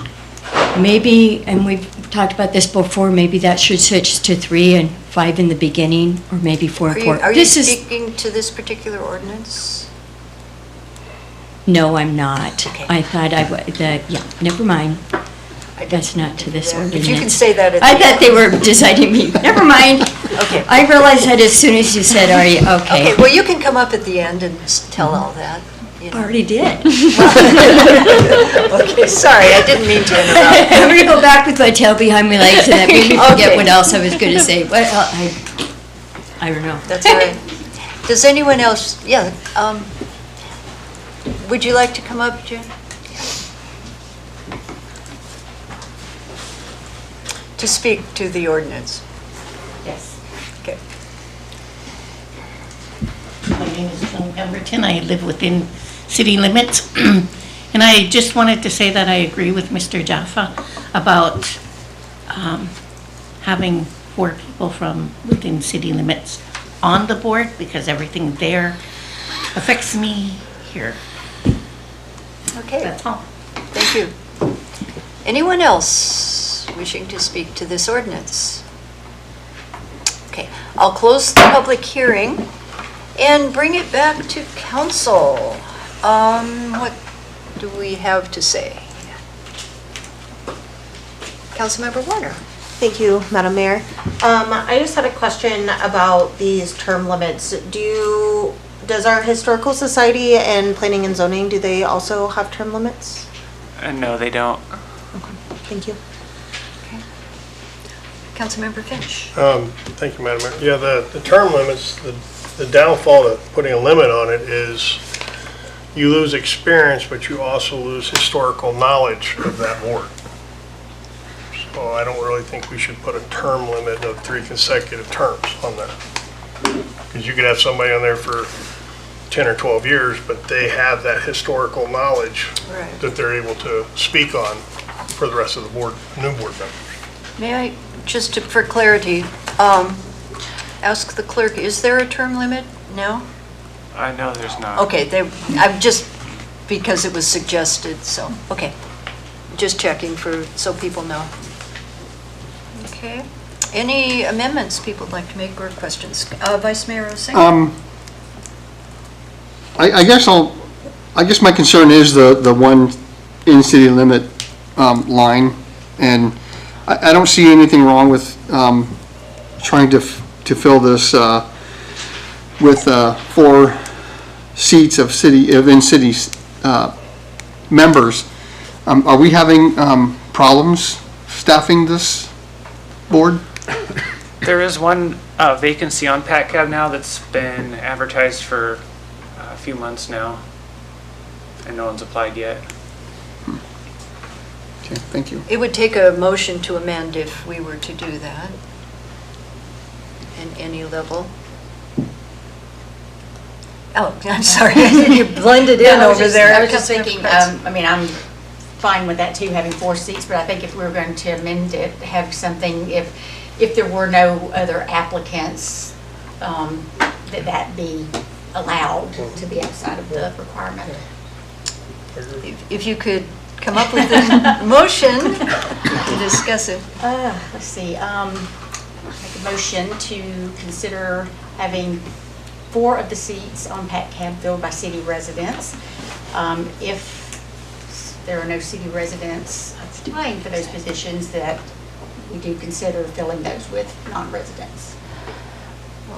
Maybe, and we've talked about this before, maybe that should switch to 3 and 5 in the beginning, or maybe 4 and 4. Are you speaking to this particular ordinance? No, I'm not. Okay. I thought I would, yeah, never mind. That's not to this ordinance. If you can say that at the I end. thought they were deciding me, never mind. Okay. I realized that as soon as you said, are you, okay. Okay, well, you can come up at the end and tell all that. You know. Already did. Okay, sorry, I didn't mean to interrupt. I'm gonna go back with my tail behind my legs, and that made me forget Okay. what else I was gonna say. Well, I don't know. That's all right. Does anyone else, yeah, would you like to come up, Jen? To speak to the ordinance? Yes. Okay. My name is Joan Pemberton. I live within city limits. And I just wanted to say that I agree with Mr. Jaffa about having 4 people from within city limits on the board, because everything there affects me here. Okay. That's all. Thank you. Anyone else wishing to speak to this ordinance? Okay, I'll close the public hearing and bring it back to council. What do we have to say? Councilmember Warner. Thank you, Madam Mayor. I just had a question about these term limits. Does our Historical Society and Planning and Zoning, do they also have term limits? No, they don't. Okay, thank you. Okay. Councilmember Finch. Thank you, Madam Mayor. Yeah, the term limits, the downfall to putting a limit on it is you lose experience, but you also lose historical knowledge of that board. So I don't really think we should put a term limit of 3 consecutive terms on that. Because you could have somebody on there for 10 or 12 years, but they have that historical knowledge Right. that they're able to speak on for the rest of the board, new board members. May I, for clarity, ask the clerk, is there a term limit now? I know there's not. Okay, I'm just, because it was suggested, so, okay. Just checking so people know. Okay. Any amendments people would like to make or questions? Vice Mayor Osing? I guess my concern is the one in city limit line, and I don't see anything wrong with trying to fill this with 4 seats of in-city members. Are we having problems staffing this board? There is one vacancy on PACCAB now that's been advertised for a few months now, and no one's applied yet. Okay, thank you. It would take a motion to amend if we were to do that. in any level. Oh, I'm sorry, you blended in over there. I was just thinking, I'm fine with that too, having 4 seats, but I think if we were going to amend it, have something, if there were no other applicants, that be allowed to be outside of the requirement. If you could come up with a motion to discuss it. Let's see, make a motion to consider having 4 of the seats on PAC cab filled by city residents. If there are no city residents applying for those positions, that we do consider filling those with non-residents.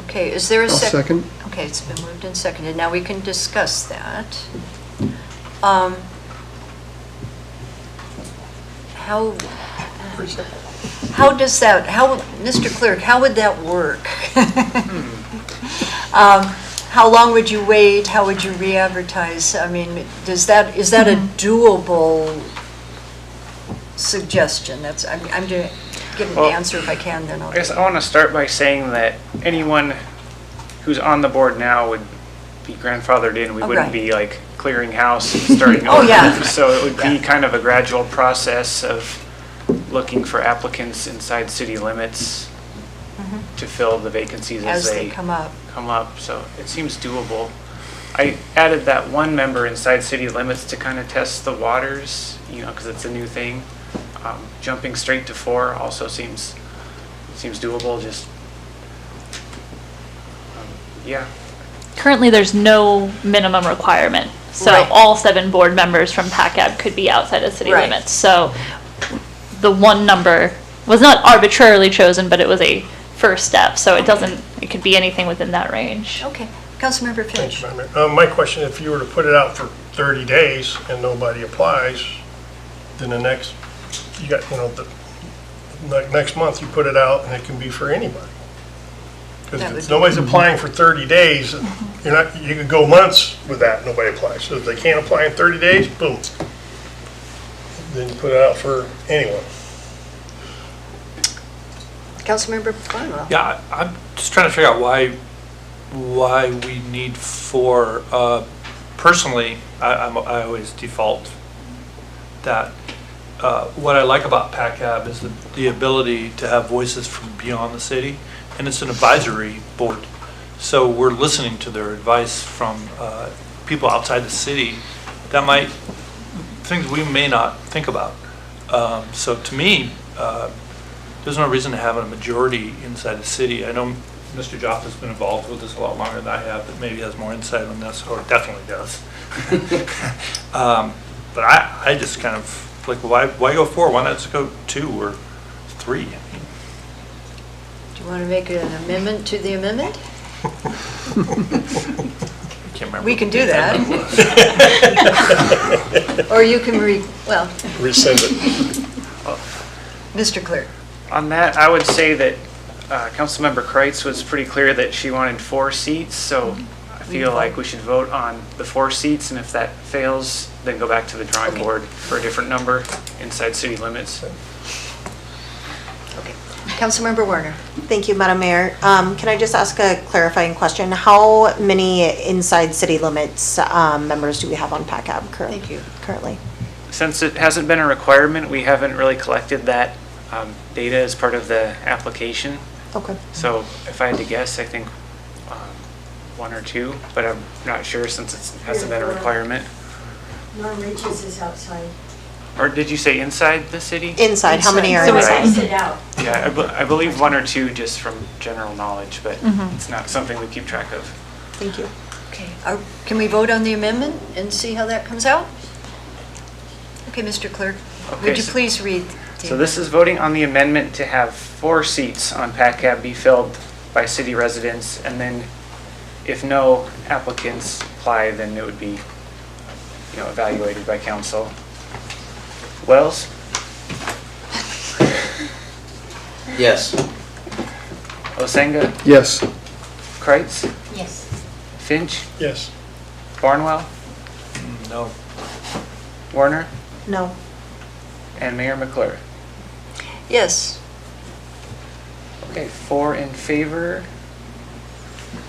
Okay, is there a I'll second. Okay, it's been moved and seconded. Now we can discuss that. How does that, Mr. Clerk, how would that work? How long would you wait? How would you re-advertise? I mean, is that a doable suggestion? I'm going to give an answer if I can, then I'll. I guess I want to start by saying that anyone who's on the board now would be grandfathered in. We wouldn't be like clearing house and starting over. Oh, yeah. So it would be kind of a gradual process of looking for applicants inside city limits to fill the vacancies as they come up. So it seems doable. I added that one member inside city limits to kind of test the waters, because it's a new thing. Jumping straight to 4 also seems doable. Just yeah. Currently, there's no minimum requirement. So Right. all 7 board members from PACAB could be outside of city Right. limits. So the one number was not arbitrarily chosen, but it was a first step. So it could be anything within that range. Okay. Councilmember Thank Finch. you, Madam Mayor. My question, if you were to put it out for 30 days and nobody applies, then you got, next month you put it out and it can be for anybody. Because if nobody's applying for 30 days, you could go months with that, nobody applies. So if they can't apply in 30 days, boom. Then you put it out for anyone. Councilmember Barnwell. Yeah, I'm just trying to figure out why we need 4. Personally, I always default that what I like about PACAB is the ability to have voices from beyond the city, and it's an advisory board. So we're listening to their advice from people outside the city that things we may not think about. So to me, there's no reason to have a majority inside the city. I know Mr. Joff has been involved with this a lot longer than I have, but maybe has more insight on this, or definitely does. But I just kind of like, why go 4? Why not just go 2 or 3? Do you want to make an amendment to the amendment? Can't remember. We can do that. Or you can Rescind it. Mr. Clerk. On that, I would say that Councilmember Kreitz was pretty clear that she wanted 4 seats, so I feel like we should vote on the 4 seats, and if that fails, then go back to the drawing board for a different number inside city limits. Okay. Councilmember Warner. Thank you, Madam Mayor. Can I just ask a clarifying question? How many inside city limits members do we have on PACAB currently? Since it hasn't been a requirement, we haven't really collected that data as part of the application. Okay. So if I had to guess, I think 1 or 2, but I'm not sure since it hasn't been a requirement. Norm Reaches is outside. Or did you say inside the city? Inside, how many are So inside? it's it out. Yeah, I believe 1 or 2 just from general knowledge, but it's not something we keep track of. Thank you. Okay. Can we vote on the amendment and see how that comes out? Okay, Mr. Clerk, would you please read? So this is voting on the amendment to have 4 seats on PACAB be filled by city residents, and then if no applicants apply, then it would be, evaluated by council. Wells? Yes. Osenga? Yes. Kreitz? Yes. Finch? Yes. Barnwell? No. Warner? No. And Mayor McClure? Yes. Okay, 4 in favor,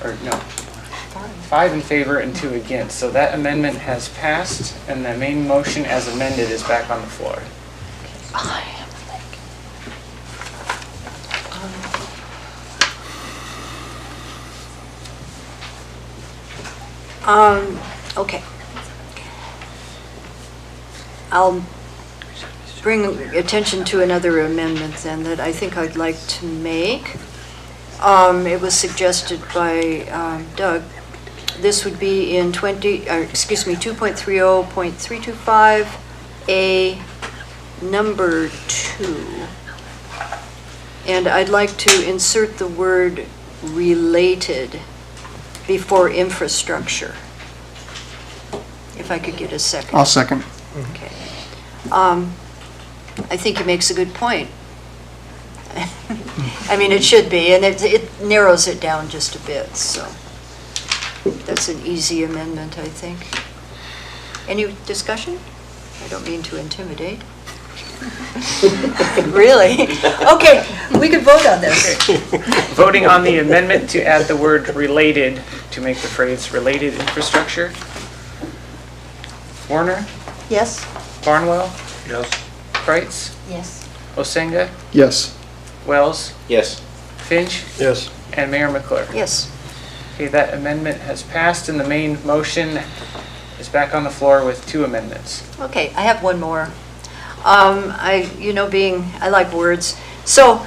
or no, 5 in favor and 2 against. So that amendment has passed, and the main motion as amended is back on the floor. Okay. I'll bring attention to another amendment then that I think I'd like to make. It was suggested by Doug. This would be in 2.30.325A, number 2. And I'd like to insert the word related before infrastructure. If I could get a second. I'll second. Okay. I think he makes a good point. I mean, it should be, and it narrows it down just a bit, so that's an easy amendment, I think. Any discussion? I don't mean to intimidate. Really? Okay, we could vote on this. Voting on the amendment to add the word related to make the phrase related infrastructure. Warner? Yes? Barnwell? Yes. Kreitz? Yes. Osenga? Yes. Wells? Yes. Yes. Finch? And Mayor McClure? Yes. Okay, that amendment has passed, and the main motion is back on the floor with 2 amendments. Okay, I have one more. I like words. So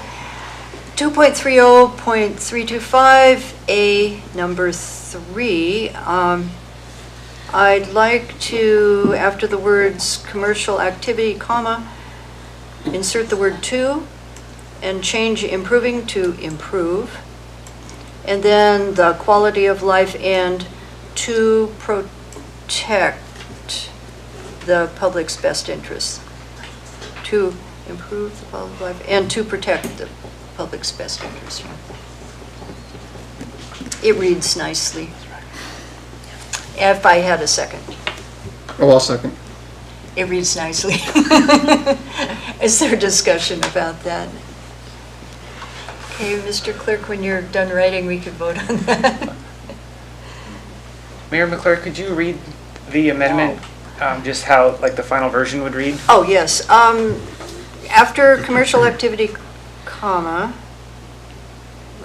2.30.325A, number 3, I'd like to, after the words commercial activity, comma, insert the word to, and change improving to improve. And then the quality of life and to protect the public's best interests. To improve the quality of life and to protect the public's best interests. It reads nicely. If I had a second. Oh, I'll second. It reads nicely. Is there discussion about that? Okay, Mr. Clerk, when you're done writing, we could vote on that. Mayor McClure, could you read the amendment, just how, like, the final version would read? Oh, yes. After commercial activity, comma,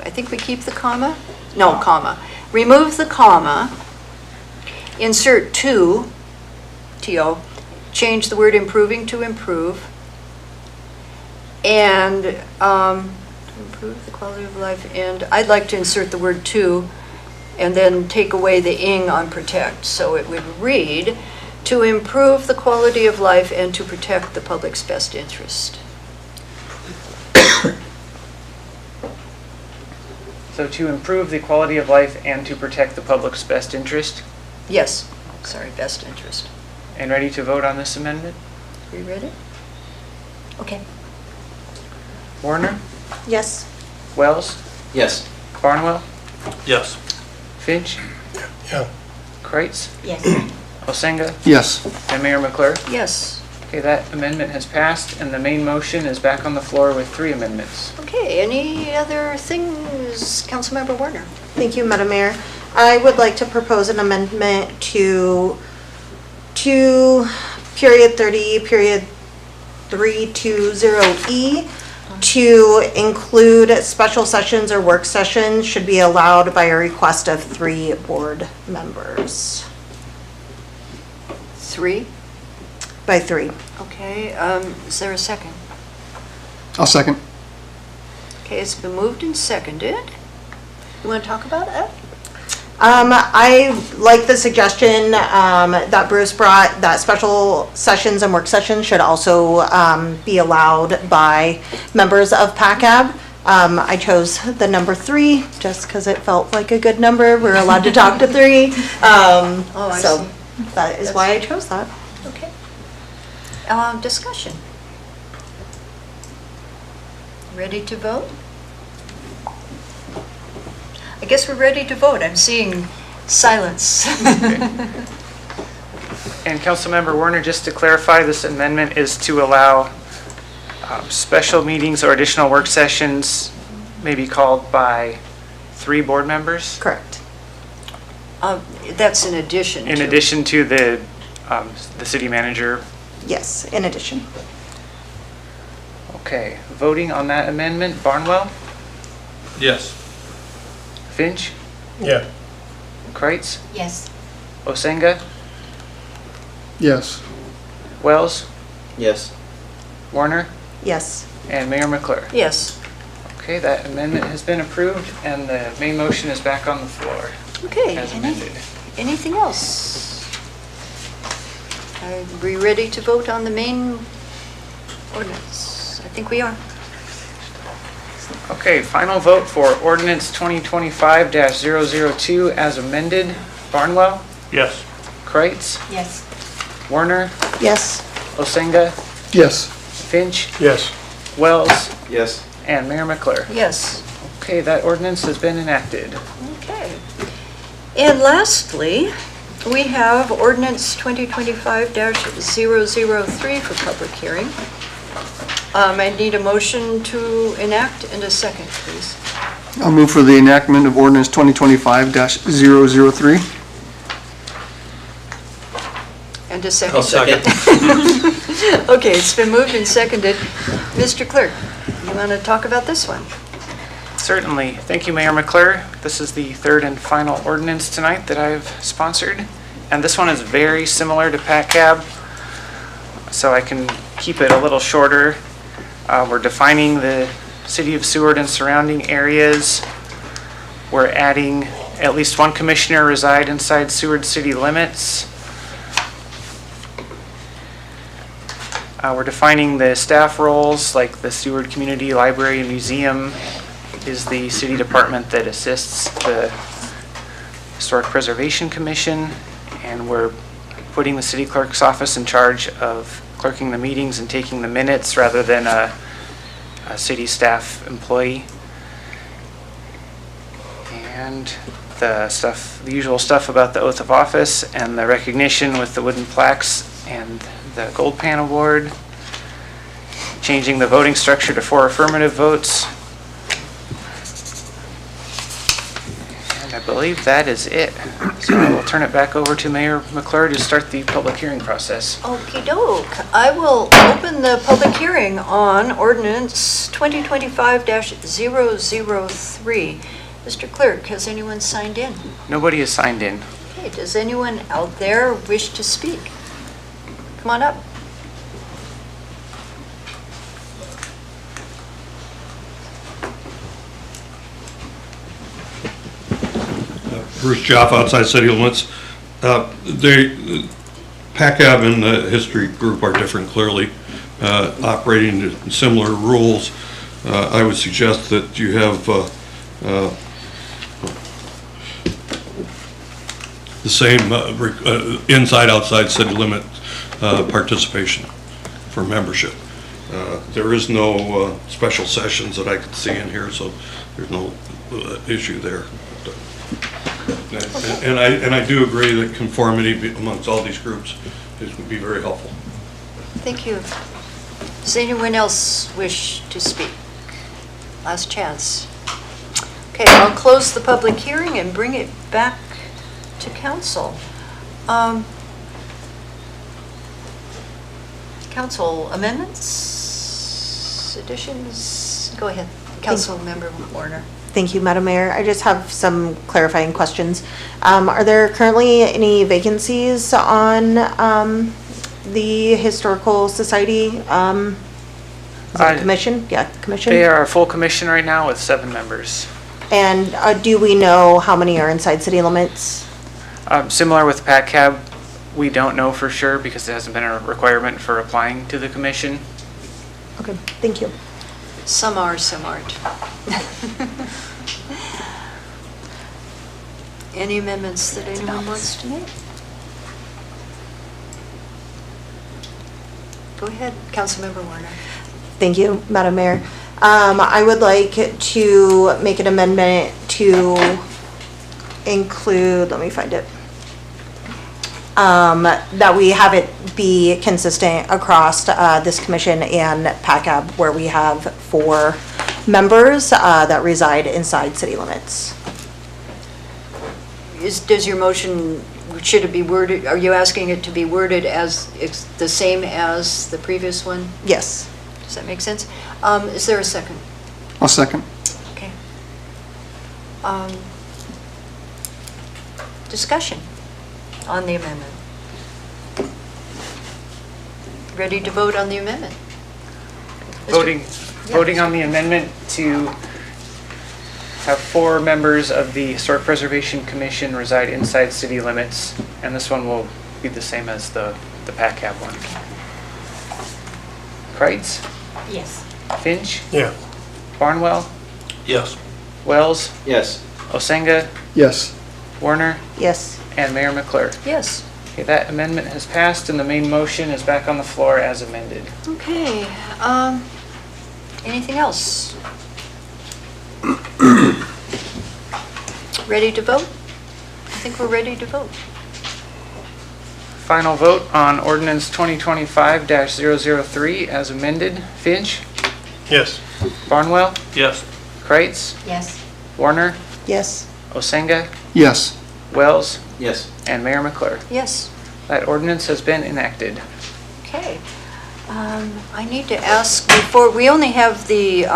I think we keep the comma? No, comma. Remove the comma, insert to, T-O, change the word improving to improve, and improve the quality of life, and I'd like to insert the word to, and then take away the ing on protect. So it would read, to improve the quality of life and to protect the public's best interest. So to improve the quality of life and to protect the public's best interest? Yes, sorry, best interest. And ready to vote on this amendment? We ready? Okay. Warner? Yes. Wells? Yes. Barnwell? Yes. Finch? Yeah. Kreitz? Yes. Osenga? Yes. And Mayor McClure? Yes. Okay, that amendment has passed, and the main motion is back on the floor with 3 amendments. Okay, any other things, Councilmember Warner? Thank you, Madam Mayor. I would like to propose an amendment to period 30, period 320E to include special sessions or work sessions should be allowed by a request of 3 board members. 3? By 3. Okay, is there a second? I'll second. Okay, it's been moved and seconded. You want to talk about it? I like the suggestion that Bruce brought, that special sessions and work sessions should also be allowed by members of PACAB. I chose the number 3 just because it felt like a good number. We're allowed to talk to 3. So that is why I chose that. Okay. Discussion. Ready to vote? I guess we're ready to vote. I'm seeing silence. And Councilmember Warner, just to clarify, this amendment is to allow special meetings or additional work sessions may be called by 3 board members, Correct. That's in addition to. in addition to the city manager. Yes, in addition. Okay, voting on that amendment, Barnwell, Yes. Finch, Yeah. Kreitz, Yes. Osenga, Yes. Wells, Yes. Warner, Yes. and Mayor McClure. Yes. Okay, that amendment has been approved, and the main motion is back on the floor Okay, as amended. anything else? Are we ready to vote on the main ordinance? I think we are. Okay, final vote for ordinance 2025-002 as amended. Barnwell, Yes. Kreitz, Yes. Warner, Yes. Osenga, Yes. Finch, Yes. Wells, Yes. and Mayor McClure. Yes. Okay, that ordinance has been enacted. Okay. And lastly, we have ordinance 2025-003 for public hearing. I need a motion to enact and a second, please. I'll move for the enactment of ordinance 2025-003. And a second. I'll second. Okay, it's been moved and seconded. Mr. Clerk, you want to talk about this one? Certainly. Thank you, Mayor McClure. This is the third and final ordinance tonight that I've sponsored. And this one is very similar to PACAB, so I can keep it a little shorter. We're defining the city of Seward and surrounding areas. We're adding at least one commissioner reside inside Seward city limits. We're defining the staff roles, like the Seward Community Library and Museum is the city department that assists the Historic Preservation Commission, and we're putting the city clerk's office in charge of clerking the meetings and taking the minutes rather than a city staff employee. And the usual stuff about the oath of office and the recognition with the wooden plaques and the Gold Pan Award. Changing the voting structure to 4 affirmative votes. And I believe that is it. So I will turn it back over to Mayor McClure to start the public hearing process. Okey doke. I will open the public hearing on ordinance 2025-003. Mr. Clerk, has anyone signed in? Nobody is signed in. Okay, does anyone out there wish to speak? Come on up. Bruce Joff, outside city limits. PACAB and the history group are different clearly, operating in similar rules. I would suggest that you have the same inside, outside city limit participation for membership. There is no special sessions that I could see in here, so there's no issue there. And I do agree that conformity amongst all these groups would be very helpful. Thank you. Does anyone else wish to speak? Last chance. Okay, I'll close the public hearing and bring it back to council. Council amendments, additions? Go ahead, Council Member Warner. Thank you, Madam Mayor. I just have some clarifying questions. Are there currently any vacancies on the Historical Society is it commission? Yeah, commission. They are a full commission right now with 7 members. And do we know how many are inside city limits? Similar with PACAB, we don't know for sure because it hasn't been a requirement for applying to the commission. Okay, thank you. Some are, some aren't. Any amendments that anyone wants to make? Go ahead, Councilmember Warner. Thank you, Madam Mayor. I would like to make an amendment to include, let me find it, that we have it be consistent across this commission and PACAB, where we have 4 members that reside inside city limits. Does your motion, should it be worded, are you asking it to be worded as it's the same as the previous one? Yes. Does that make sense? Is there a second? I'll second. Okay. Discussion on the amendment. Ready to vote on the amendment? Voting on the amendment to have 4 members of the Historic Preservation Commission reside inside city limits, and this one will be the same as the PACAB one. Kreitz, Yes. Finch, Yeah. Barnwell, Yes. Wells, Yes. Osenga, Yes. Warner, Yes. and Mayor McClure. Yes. Okay, that amendment has passed, and the main motion is back on the floor as amended. Okay, anything else? Ready to vote? I think we're ready to vote. Final vote on ordinance 2025-003 as amended. Finch, Yes. Barnwell, Yes. Kreitz, Yes. Warner, Yes. Osenga, Yes. Wells, Yes. and Mayor McClure. Yes. That ordinance has been enacted. Okay. I need to ask before, we only have the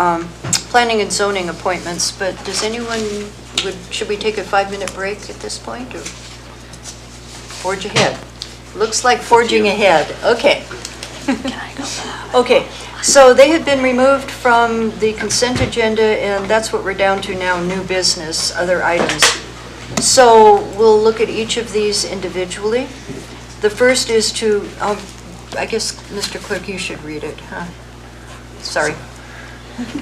planning and zoning appointments, but does anyone, should we take a 5-minute break at this point, or forge ahead? Looks like forging ahead. Okay. Okay, so they have been removed from the consent agenda, and that's what we're down to now, new business, other items. So we'll look at each of these individually. The first is to, I guess, Mr. Clerk, you should read it, huh? Sorry.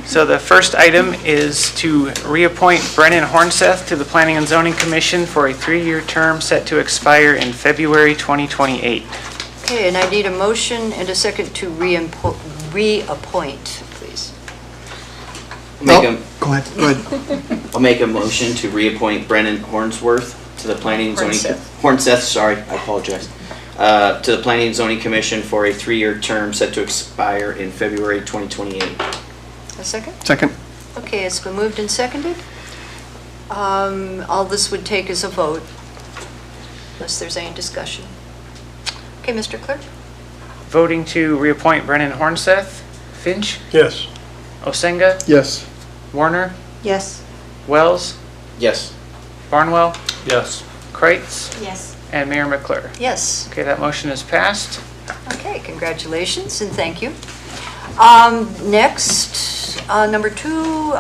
So the first item is to reappoint Brennan Hornseth to the Planning and Zoning Commission for a 3-year term set to expire in February 2028. Okay, and I need a motion and a second to reappoint, please. Go ahead. I'll make a motion to reappoint Brennan Hornsworth to the Planning and Zoning. Hornseth, sorry, I apologize. To the Planning and Zoning Commission for a 3-year term set to expire in February 2028. A second? Second. Okay, it's been moved and seconded. All this would take is a vote, unless there's any discussion. Okay, Mr. Clerk? Voting to reappoint Brennan Hornseth. Finch, Yes. Osenga, Yes. Warner, Yes. Wells, Yes. Barnwell, Yes. Kreitz, Yes. and Mayor McClure. Yes. Okay, that motion is passed. Okay, congratulations and thank you. Next, number 2,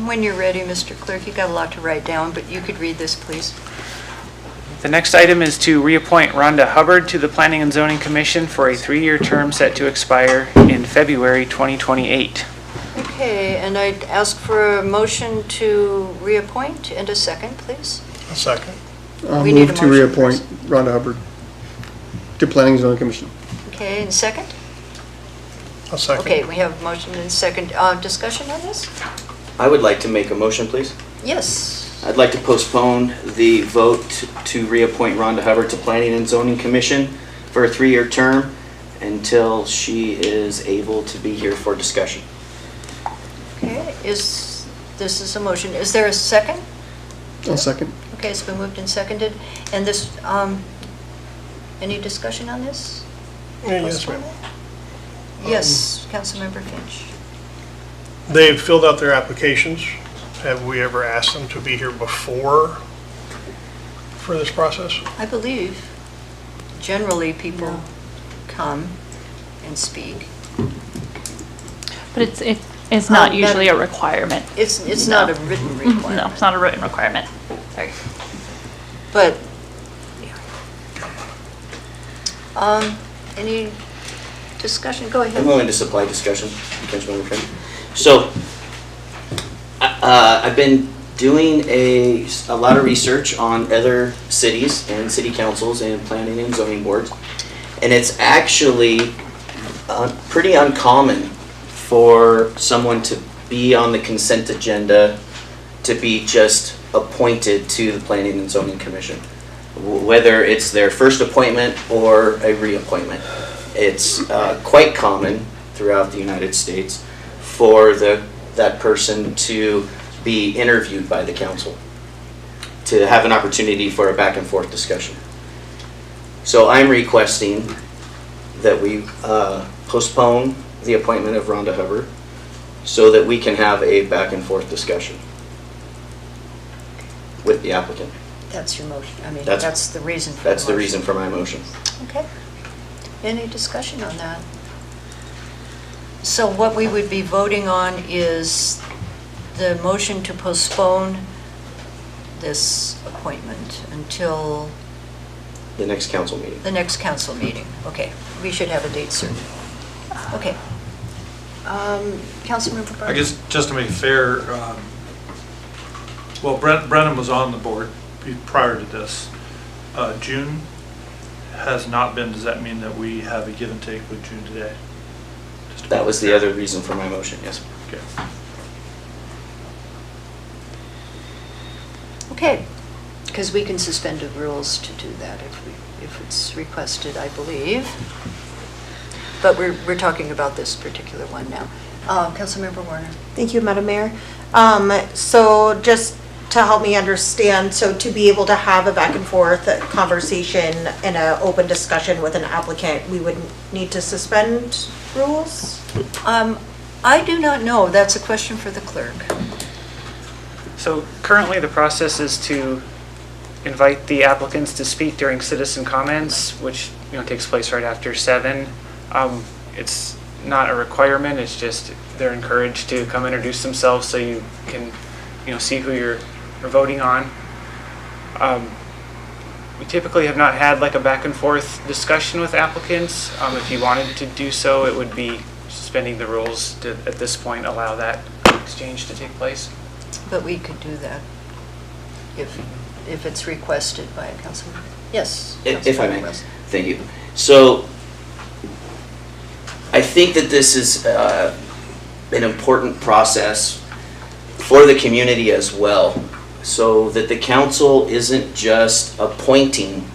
when you're ready, Mr. Clerk, you got a lot to write down, but you could read this, please. The next item is to reappoint Rhonda Hubbard to the Planning and Zoning Commission for a 3-year term set to expire in February 2028. Okay, and I'd ask for a motion to reappoint and a second, please. A second. I'll We need move a to motion reappoint Rhonda Hubbard to Planning and Zoning Commission. Okay, and second? A second. Okay, we have a motion and second. Discussion on this? I would like to make a motion, please. Yes. I'd like to postpone the vote to reappoint Rhonda Hubbard to Planning and Zoning Commission for a 3-year term until she is able to be here for discussion. Okay, this is a motion. Is there a second? I'll second. Okay, it's been moved and seconded. And this, any discussion on this? Yes, ma'am. Yes, Councilmember Finch. They've filled out their applications. Have we ever asked them to be here before for this process? I believe generally people come and speak. But it's not usually a requirement. It's not a written requirement. No, it's not a written requirement. Sorry. But, any discussion? Go ahead. I'm willing to supply discussion, Councilmember Finch. So, I've been doing a lot of research on other cities and city councils and planning and zoning boards, and it's actually pretty uncommon for someone to be on the consent agenda to be just appointed to the Planning and Zoning Commission, whether it's their first appointment or a reappointment. It's quite common throughout the United States for the that person to be interviewed by the council, to have an opportunity for a back and forth discussion. So I'm requesting that we postpone the appointment of Rhonda Hubbard so that we can have a back and forth discussion with the applicant. That's your motion, I mean, That's- that's the reason for the That's the motion. reason for my motion. Okay. Any discussion on that? So what we would be voting on is the motion to postpone this appointment until The next council meeting. the next council meeting. Okay, we should have a date certain. Okay. Councilmember Barton? I guess, just to make fair, well, Brennan was on the board prior to this. June has not been, does that mean that we have a give and take with June today? Just to That be was the fair. other reason for my motion, yes. Okay. Okay, because we can suspend the rules to do that if it's requested, I believe. But we're talking about this particular one now. Councilmember Warner? Thank you, Madam Mayor. So just to help me understand, so to be able to have a back and forth conversation and an open discussion with an applicant, we would need to suspend rules? I do not know. That's a question for the clerk. So currently, the process is to invite the applicants to speak during citizen comments, which, takes place right after 7. It's not a requirement, it's just they're encouraged to come introduce themselves so you can, see who you're voting on. We typically have not had like a back and forth discussion with applicants. If you wanted to do so, it would be suspending the rules to, at this point, allow that exchange to take place. But we could do that if it's requested by a councilman. Yes. If I Councilmember may, Wells. thank you. So I think that this is an important process for the community as well, so that the council isn't just appointing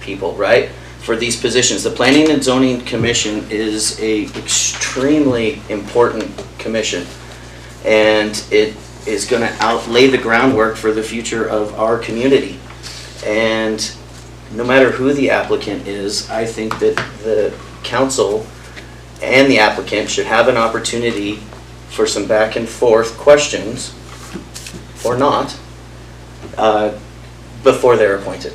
people, right, for these positions. The Planning and Zoning Commission is a extremely important commission, and it is going to lay the groundwork for the future of our community. And no matter who the applicant is, I think that the council and the applicant should have an opportunity for some back and forth questions, or not, before they're appointed.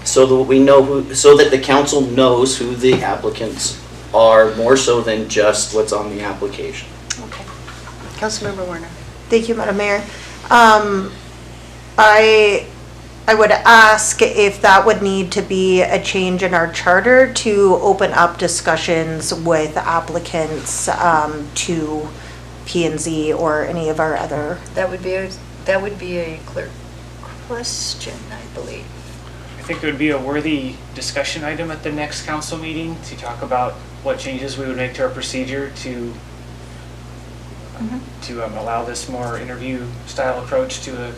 So that we know so that the council knows who the applicants are, more so than just what's on the application. Okay. Councilmember Warner. Thank you, Madam Mayor. I would ask if that would need to be a change in our charter to open up discussions with applicants to P&Z or any of our other. That would be a clerk question, I believe. I think it would be a worthy discussion item at the next council meeting to talk about what changes we would make to our procedure to allow this more interview style approach to a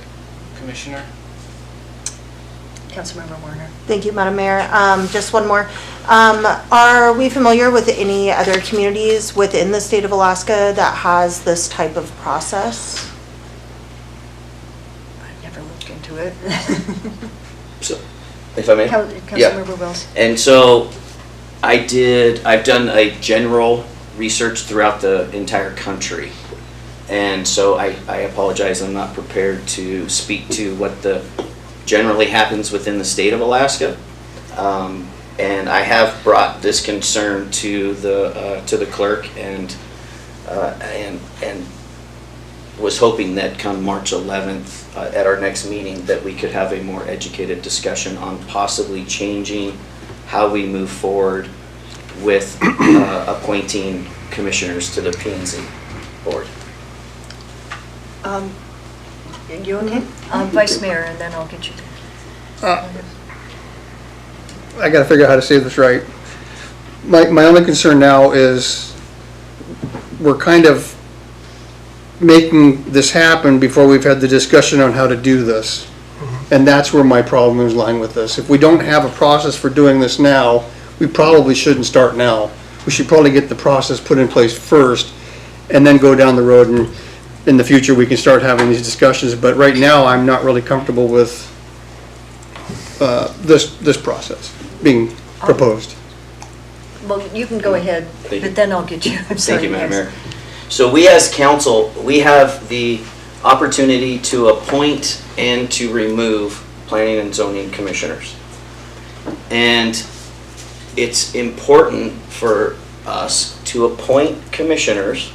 commissioner. Councilmember Warner. Thank you, Madam Mayor. Just one more. Are we familiar with any other communities within the state of Alaska that has this type of process? I've never looked into it. So, if I may? Councilmember Wells. And so I've done a general research throughout the entire country. And so I apologize, I'm not prepared to speak to what generally happens within the state of Alaska. And I have brought this concern to the clerk and was hoping that come March 11th at our next meeting that we could have a more educated discussion on possibly changing how we move forward with appointing commissioners to the P&Z board. You okay? Vice Mayor, and then I'll get you. I gotta figure out how to say this right. My only concern now is we're kind of making this happen before we've had the discussion on how to do this. And that's where my problem is lying with this. If we don't have a process for doing this now, we probably shouldn't start now. We should probably get the process put in place first and then go down the road and in the future, we can start having these discussions, but right now, I'm not really comfortable with this process being proposed. Well, you can go ahead, Thank you. but then I'll get you. I'm sorry. Thank you, Madam yes. Mayor. So we as council, we have the opportunity to appoint and to remove planning and zoning commissioners. And it's important for us to appoint commissioners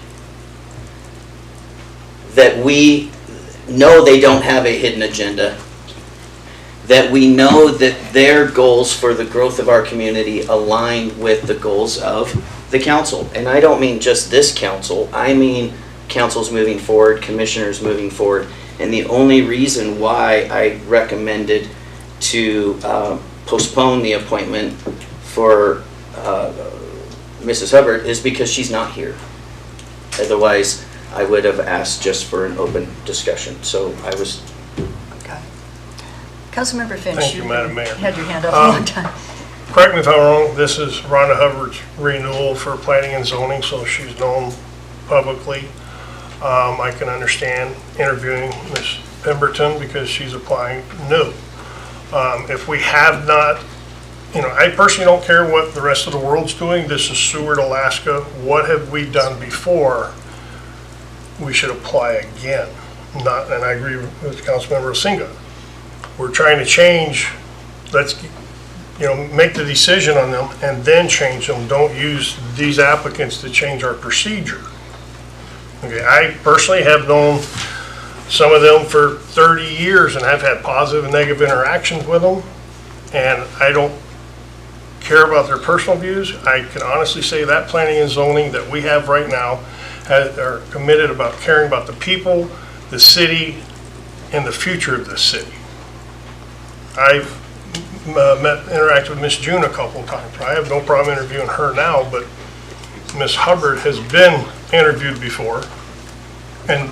that we know they don't have a hidden agenda, that we know that their goals for the growth of our community align with the goals of the council. And I don't mean just this council, I mean councils moving forward, commissioners moving forward. And the only reason why I recommended to postpone the appointment for Mrs. Hubbard is because she's not here. Otherwise, I would have asked just for an open discussion. So I was... Okay. Councilmember Finch. Thank you, Madam Mayor. Had your hand up a long time. Correct me if I'm wrong, this is Rhonda Hubbard's renewal for planning and zoning, so she's known publicly. I can understand interviewing Ms. Pemberton because she's applying new. If we have not, I personally don't care what the rest of the world's doing. This is Seward, Alaska. What have we done before? We should apply again. And I agree with Councilmember Osinga. We're trying to change, let's, make the decision on them and then change them. Don't use these applicants to change our procedure. Okay, I personally have known some of them for 30 years and I've had positive and negative interactions with them. And I don't care about their personal views. I can honestly say that planning and zoning that we have right now are committed about caring about the people, the city, and the future of this city. I've interacted with Miss June a couple of times. I have no problem interviewing her now, but Miss Hubbard has been interviewed before and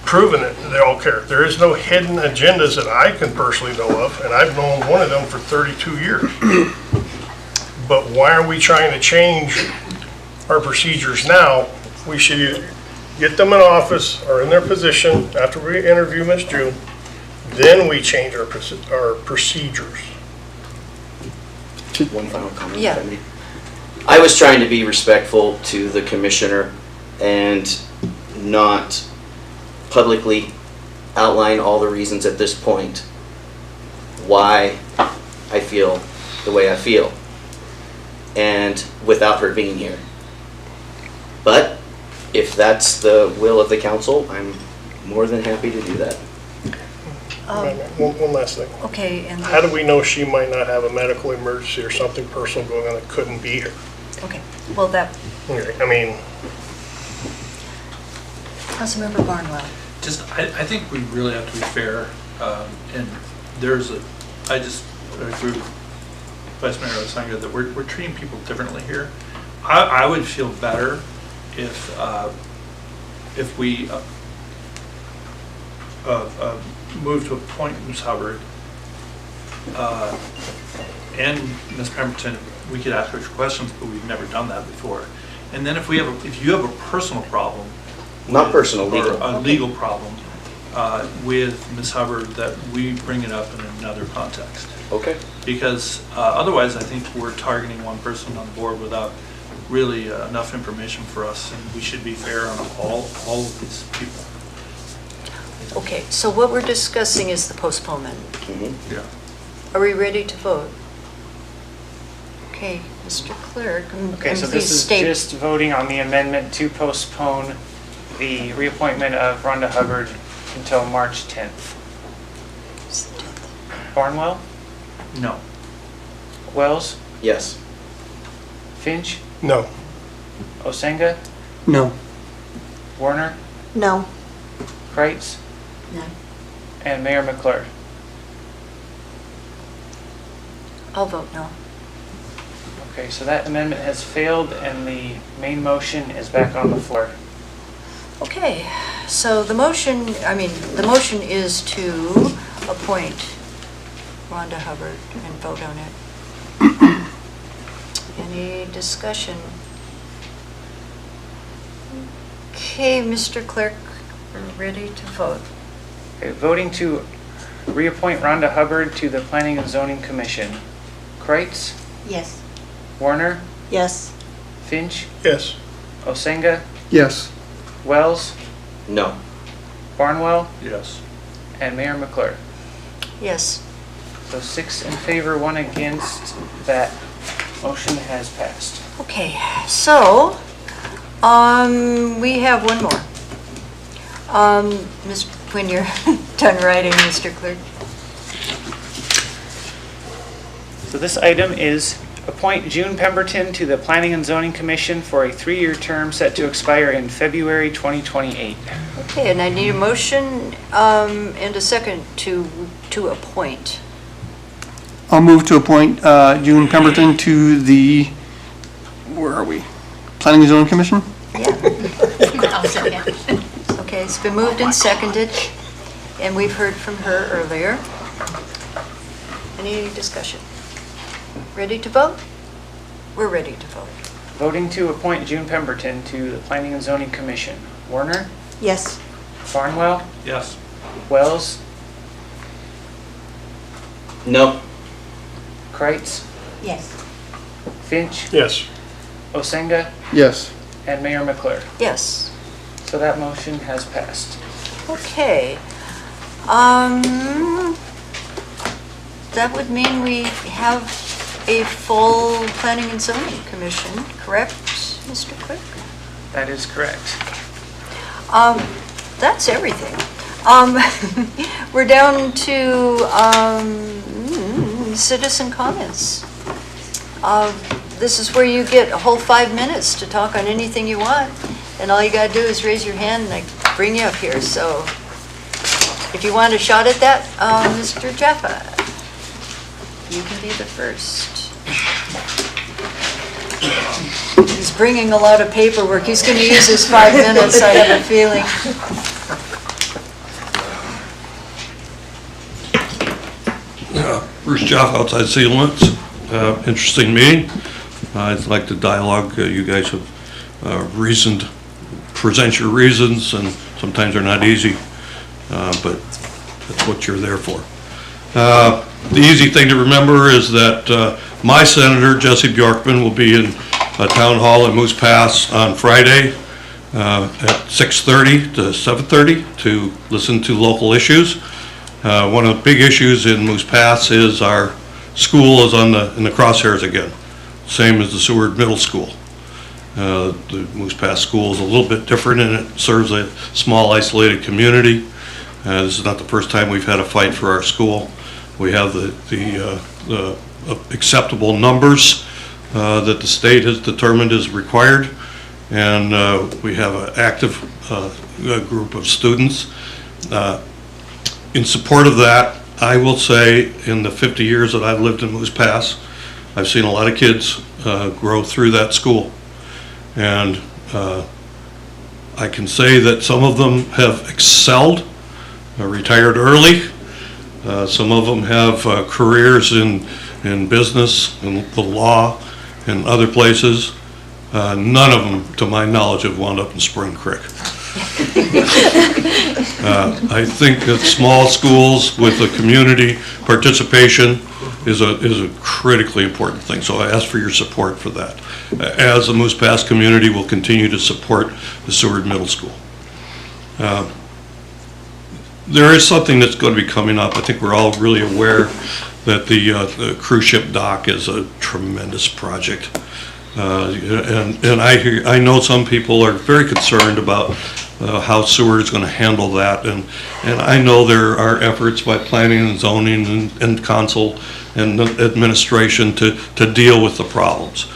proven it. They all care. There is no hidden agendas that I can personally know of, and I've known one of them for 32 years. But why are we trying to change our procedures now? We should either get them in office or in their position after we interview Ms. June, then we change our procedures. One final comment. Yeah. If I may. I was trying to be respectful to the commissioner and not publicly outline all the reasons at this point why I feel the way I feel, and without her being here. But if that's the will of the council, I'm more than happy to do that. One last thing. Okay, and How do we know she might not have a medical emergency or something personal going on that couldn't be here? okay, well, that, Okay, I mean, Councilmember Barnwell. I think we really have to be fair, and I just agree with Vice Mayor Osinga that we're treating people differently here. I would feel better if we move to appoint Ms. Hubbard and Ms. Pemberton. We could ask her questions, but we've never done that before. And then if you have a personal problem, Not personal, legal. or a legal problem with Ms. Hubbard, that we bring it up in another context. Okay. Because otherwise, I think we're targeting one person on the board without really enough information for us, and we should be fair on all of these people. Okay, so what we're discussing is the postponement. Mm-hmm. Yeah. Are we ready to vote? Okay, Mr. Clerk, Okay, so please this is state. just voting on the amendment to postpone the reappointment of Rhonda Hubbard until March 10th. Barnwell? No. Wells? Yes. Finch? no. Osenga? No. Warner? No. Kreitz? No. And Mayor McClure? I'll vote no. Okay, so that amendment has failed and the main motion is back on the floor. Okay, so the motion is to appoint Rhonda Hubbard and vote on it. Any discussion? Okay, Mr. Clerk, We're ready to vote. Okay, voting to reappoint Rhonda Hubbard to the Planning and Zoning Commission. Kreitz, Yes. Warner, Yes. Finch, Yes. Osenga, Yes. Wells, No. Barnwell, Yes. and Mayor McClure. Yes. So 6 in favor, 1 against. That motion has passed. Okay, so, we have one more. When you're done writing, Mr. Clerk. So this item is appoint June Pemberton to the Planning and Zoning Commission for a 3-year term set to expire in February 2028. Okay, and I need a motion and a second to appoint. I'll move to appoint June Pemberton to the, where are we? Planning and Zoning Commission? Okay, it's been moved and seconded, and we've heard from her earlier. Any discussion? Ready to vote? We're ready to vote. Voting to appoint June Pemberton to the Planning and Zoning Commission. Warner, Yes. Barnwell, Yes. Wells, No. Kreitz, Yes. Finch, Yes. Osenga, Yes. and Mayor McClure. Yes. So that motion has passed. Okay. That would mean we have a full Planning and Zoning Commission, correct, Mr. Clerk? That is correct. That's everything. We're down to citizen comments. This is where you get a whole 5 minutes to talk on anything you want, and all you gotta do is raise your hand and I bring you up here. So if you want a shot at that, Mr. Jaffa, you can be the first. He's bringing a lot of paperwork. He's gonna use his 5 minutes, I have a feeling. Bruce Joff, outside city limits. Interesting meeting. I'd like to dialogue. You guys have present your reasons, and sometimes they're not easy, but that's what you're there for. The easy thing to remember is that my senator, Jesse Bjorkman, will be in a town hall in Moose Pass on Friday at 6:30 to 7:30 to listen to local issues. One of the big issues in Moose Pass is our school is in the crosshairs again, same as the Seward Middle School. The Moose Pass School is a little bit different, and it serves a small isolated community. This is not the first time we've had a fight for our school. We have the acceptable numbers that the state has determined is required, and we have an active group of students. In support of that, I will say in the 50 years that I've lived in Moose Pass, I've seen a lot of kids grow through that school. And I can say that some of them have excelled, retired early. Some of them have careers in business and the law and other places. None of them, to my knowledge, have wound up in Spring Creek. I think that small schools with a community participation is a critically important thing. So I ask for your support for that. As the Moose Pass community will continue to support the Seward Middle School. There is something that's going to be coming up. I think we're all really aware that the cruise ship dock is a tremendous project. And I know some people are very concerned about how Seward is going to handle that, and I know there are efforts by planning and zoning and council and administration to deal with the problems.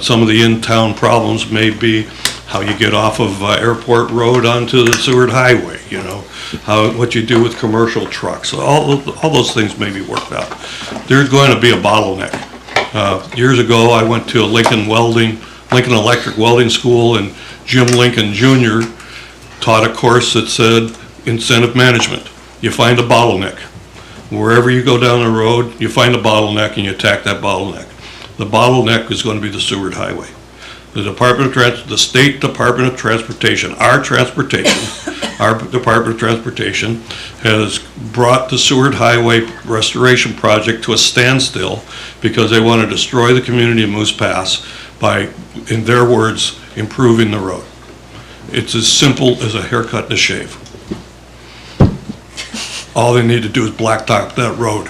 Some of the in-town problems may be how you get off of Airport Road onto the Seward Highway, you know, what you do with commercial trucks. All those things may be worked out. There's going to be a bottleneck. Years ago, I went to a Lincoln Electric Welding School, and Jim Lincoln Jr. taught a course that said incentive management. You find a bottleneck. Wherever you go down the road, you find a bottleneck and you attack that bottleneck. The bottleneck is going to be the Seward Highway. The State Department of Transportation, our transportation, our Department of Transportation has brought the Seward Highway Restoration Project to a standstill because they want to destroy the community of Moose Pass by, in their words, improving the road. It's as simple as a haircut and a shave. All they need to do is blacktop that road.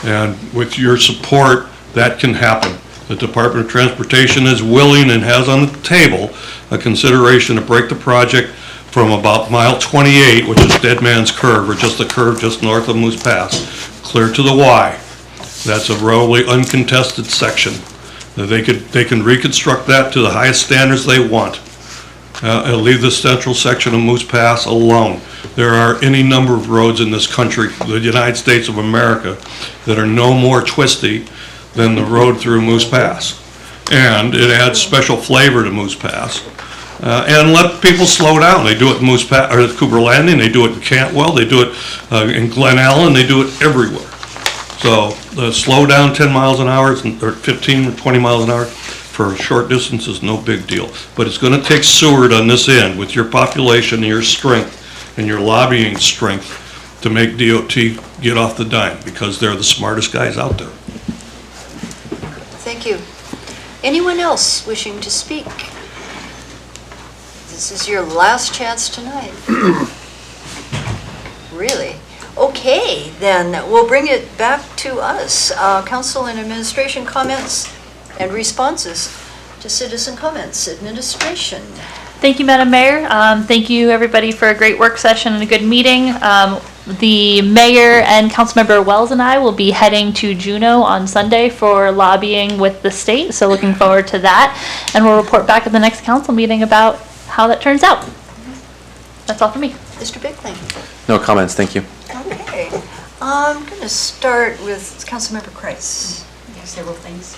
And with your support, that can happen. The Department of Transportation is willing and has on the table a consideration to break the project from about mile 28, which is Dead Man's Curve, or just the curve just north of Moose Pass, clear to the Y. That's a relatively uncontested section. They can reconstruct that to the highest standards they want. And leave the central section of Moose Pass alone. There are any number of roads in this country, the United States of America, that are no more twisty than the road through Moose Pass. And it adds special flavor to Moose Pass. And let people slow down. They do it in Moose Pass, or at Cooper Landing, they do it in Cantwell, they do it in Glen Allen, they do it everywhere. So slow down 10 miles an hour, or 15 or 20 miles an hour for a short distance is no big deal. But it's going to take Seward on this end, with your population and your strength and your lobbying strength, to make DOT get off the dime, because they're the smartest guys out there. Thank you. Anyone else wishing to speak? This is your last chance tonight. Really? Okay, then we'll bring it back to us. Council and administration comments and responses to citizen comments. Administration. Thank you, Madam Mayor. Thank you, everybody, for a great work session and a good meeting. The mayor and Councilmember Wells and I will be heading to Juneau on Sunday for lobbying with the state, so looking forward to that. And we'll report back at the next council meeting about how that turns out. That's all for me. Mr. Bickling. No comments, thank you. Okay. I'm going to start with Councilmember Kreis. Yes, several things.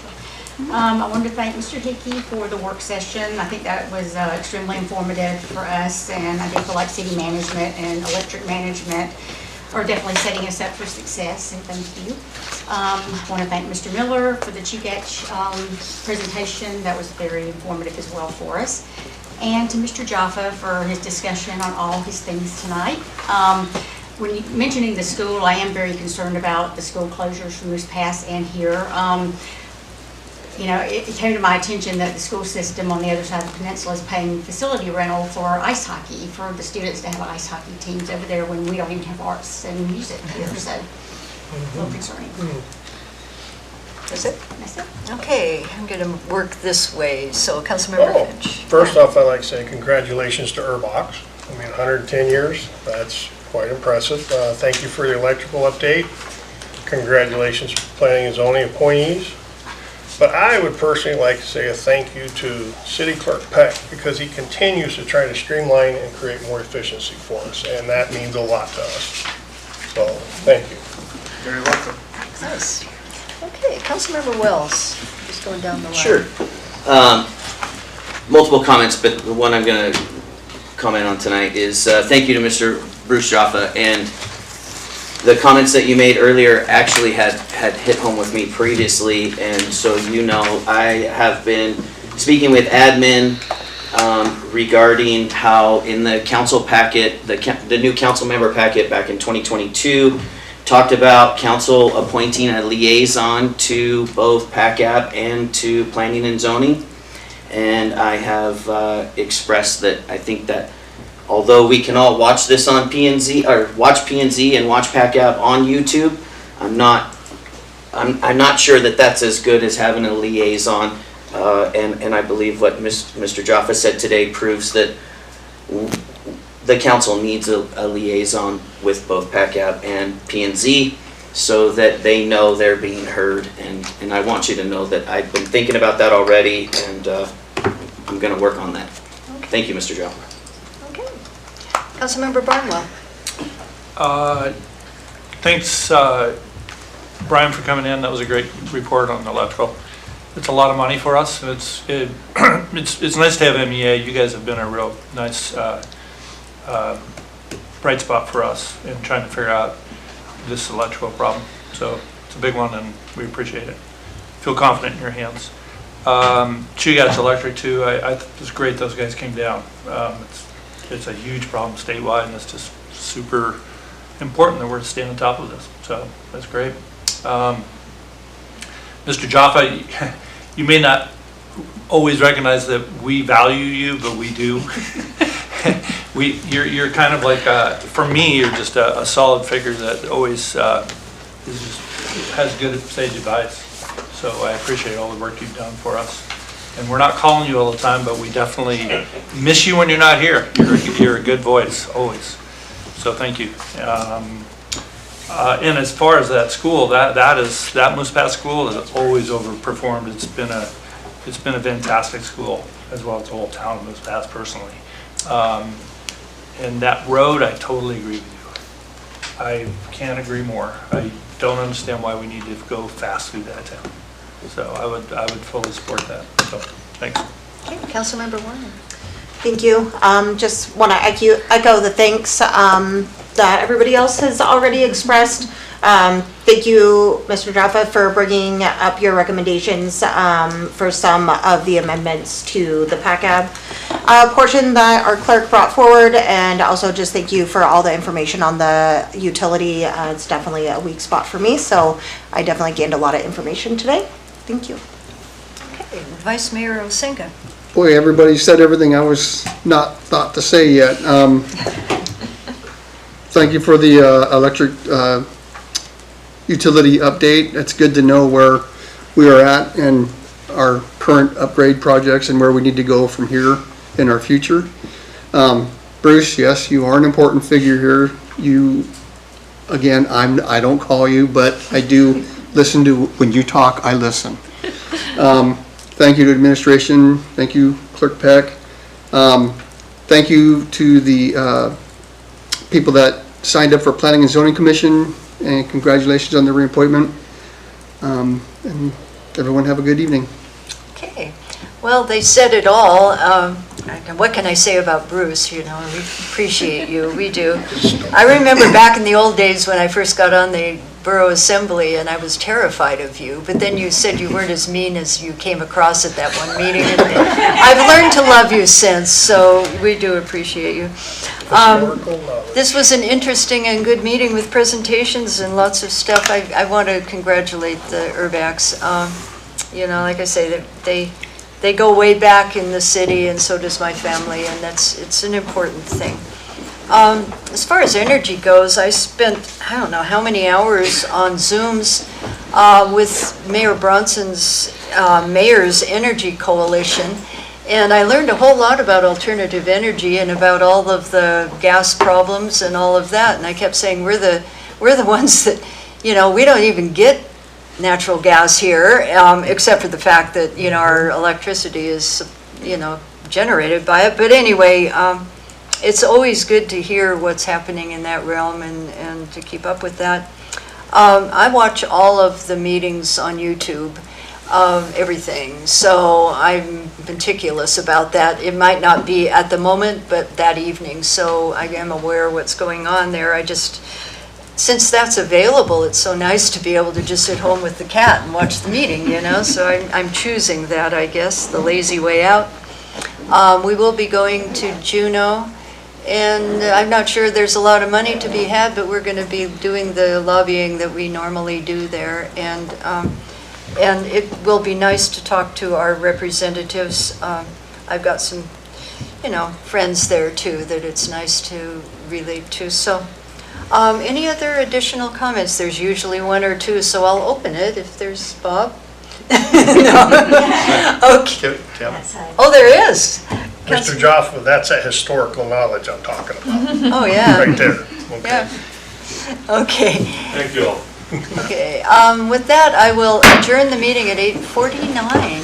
I wanted to thank Mr. Hickey for the work session. I think that was extremely informative for us, and I do feel like city management and electric management are definitely setting us up for success, and thank you. I want to thank Mr. Miller for the CHECH presentation. That was very informative as well for us. And to Mr. Jaffa for his discussion on all his things tonight. When you mentioning the school, I am very concerned about the school closures from Moose Pass and here. You know, it came to my attention that the school system on the other side of the peninsula is paying facility rental for ice hockey, for the students to have ice hockey teams over there when we don't even have arts and music here, so a little concerning. That's it? That's it. Okay, I'm going to work this way. So, Councilmember Finch. First off, I'd like to say congratulations to Urbox. I mean, 110 years, that's quite impressive. Thank you for the electrical update. Congratulations to planning and zoning appointees. But I would personally like to say a thank you to City Clerk Peck, because he continues to try to streamline and create more efficiency for us, and that means a lot to us. So, thank you. Very welcome. Nice. Okay, Councilmember Wells, just going down the line. Sure. Multiple comments, but the one I'm going to comment on tonight is thank you to Mr. Bruce Jaffa, and the comments that you made earlier actually had hit home with me previously, and so you know I have been speaking with admin regarding how in the council packet, the new council member packet back in 2022 talked about council appointing a liaison to both PACAP and to planning and zoning, and I have expressed that I think that although we can all watch this on P&Z, or watch P&Z and watch PACAP on YouTube, I'm not sure that that's as good as having a liaison. And I believe what Mr. Jaffa said today proves that the council needs a liaison with both PACAP and P&Z so that they know they're being heard. And I want you to know that I've been thinking about that already, and I'm going to work on that. Okay. Thank you, Mr. Jaffa. Councilmember Barnwell. Thanks, Brian, for coming in. That was a great report on the electrical. It's a lot of money for us. It's nice to have MEA. You guys have been a real nice bright spot for us in trying to figure out this electrical problem. So it's a big one, and we appreciate it. Feel confident in your hands. She got electric too. It was great those guys came down. it's a huge problem statewide, and it's just super important that we're staying on top of this. So that's great. Mr. Jaffa, you may not always recognize that we value you, but we do. You're kind of like, for me, you're just a solid figure that always has good sage advice. So I appreciate all the work you've done for us. And we're not calling you all the time, but we definitely miss you when you're not here. You're a good voice, always. So thank you. And as far as that school, that Moose Pass school has always overperformed. It's been a fantastic school, as well as the whole town of Moose Pass personally. And that road, I totally agree with you. I can't agree more. I don't understand why we need to go fast through that town. So I would fully support that. So thanks. Okay, Councilmember Warner. Thank you. Just want to echo the thanks that everybody else has already expressed. Thank you, Mr. Jaffa, for bringing up your recommendations for some of the amendments to the PACAB portion that our clerk brought forward, and also just thank you for all the information on the utility. It's definitely a weak spot for me, so I definitely gained a lot of information today. Thank you. Okay, Vice Mayor Osenga. Boy, everybody said everything I was not thought to say yet. Thank you for the electric utility update. It's good to know where we are at and our current upgrade projects and where we need to go from here in our future. Bruce, yes, you are an important figure here. You, again, I don't call you, but I do listen to, when you talk, I listen. Thank you to administration. Thank you, Clerk Peck. Thank you to the people that signed up for Planning and Zoning Commission, and congratulations on the reappointment. And everyone have a good evening. Okay, well, they said it all. What can I say about Bruce? You know, we appreciate you, we do. I remember back in the old days when I first got on the Borough Assembly and I was terrified of you, but then you said you weren't as mean as you came across at that one meeting. And I've learned to love you since, so we do appreciate you. This was an interesting and good meeting with presentations and lots of stuff. I want to congratulate the Urbachs. You know, like I say, they go way back in the city, and so does my family, and it's an important thing. As far as energy goes, I spent, I don't know how many hours on Zooms with Mayor Bronson's Mayor's Energy Coalition, and I learned a whole lot about alternative energy and about all of the gas problems and all of that, and I kept saying we're the ones that, you know, we don't even get natural gas here, except for the fact that, you know, our electricity is, you know, generated by it. But anyway, it's always good to hear what's happening in that realm and to keep up with that. I watch all of the meetings on YouTube of everything, so I'm meticulous about that. It might not be at the moment, but that evening, so I am aware of what's going on there. Since that's available, it's so nice to be able to just sit home with the cat and watch the meeting, you know, so I'm choosing that, I guess, the lazy way out. We will be going to Juneau, and I'm not sure there's a lot of money to be had, but we're going to be doing the lobbying that we normally do there, and it will be nice to talk to our representatives. I've got some, you know, friends there too that it's nice to relate to. So any other additional comments? There's usually one or two, so I'll open it if there's Bob. No. Okay. Oh, there is. Mr. Jaffa, that's a historical knowledge I'm talking about. Oh, yeah. Right there. Okay. Yeah. Okay. Thank you all. Okay. With that, I will adjourn the meeting at 8:49.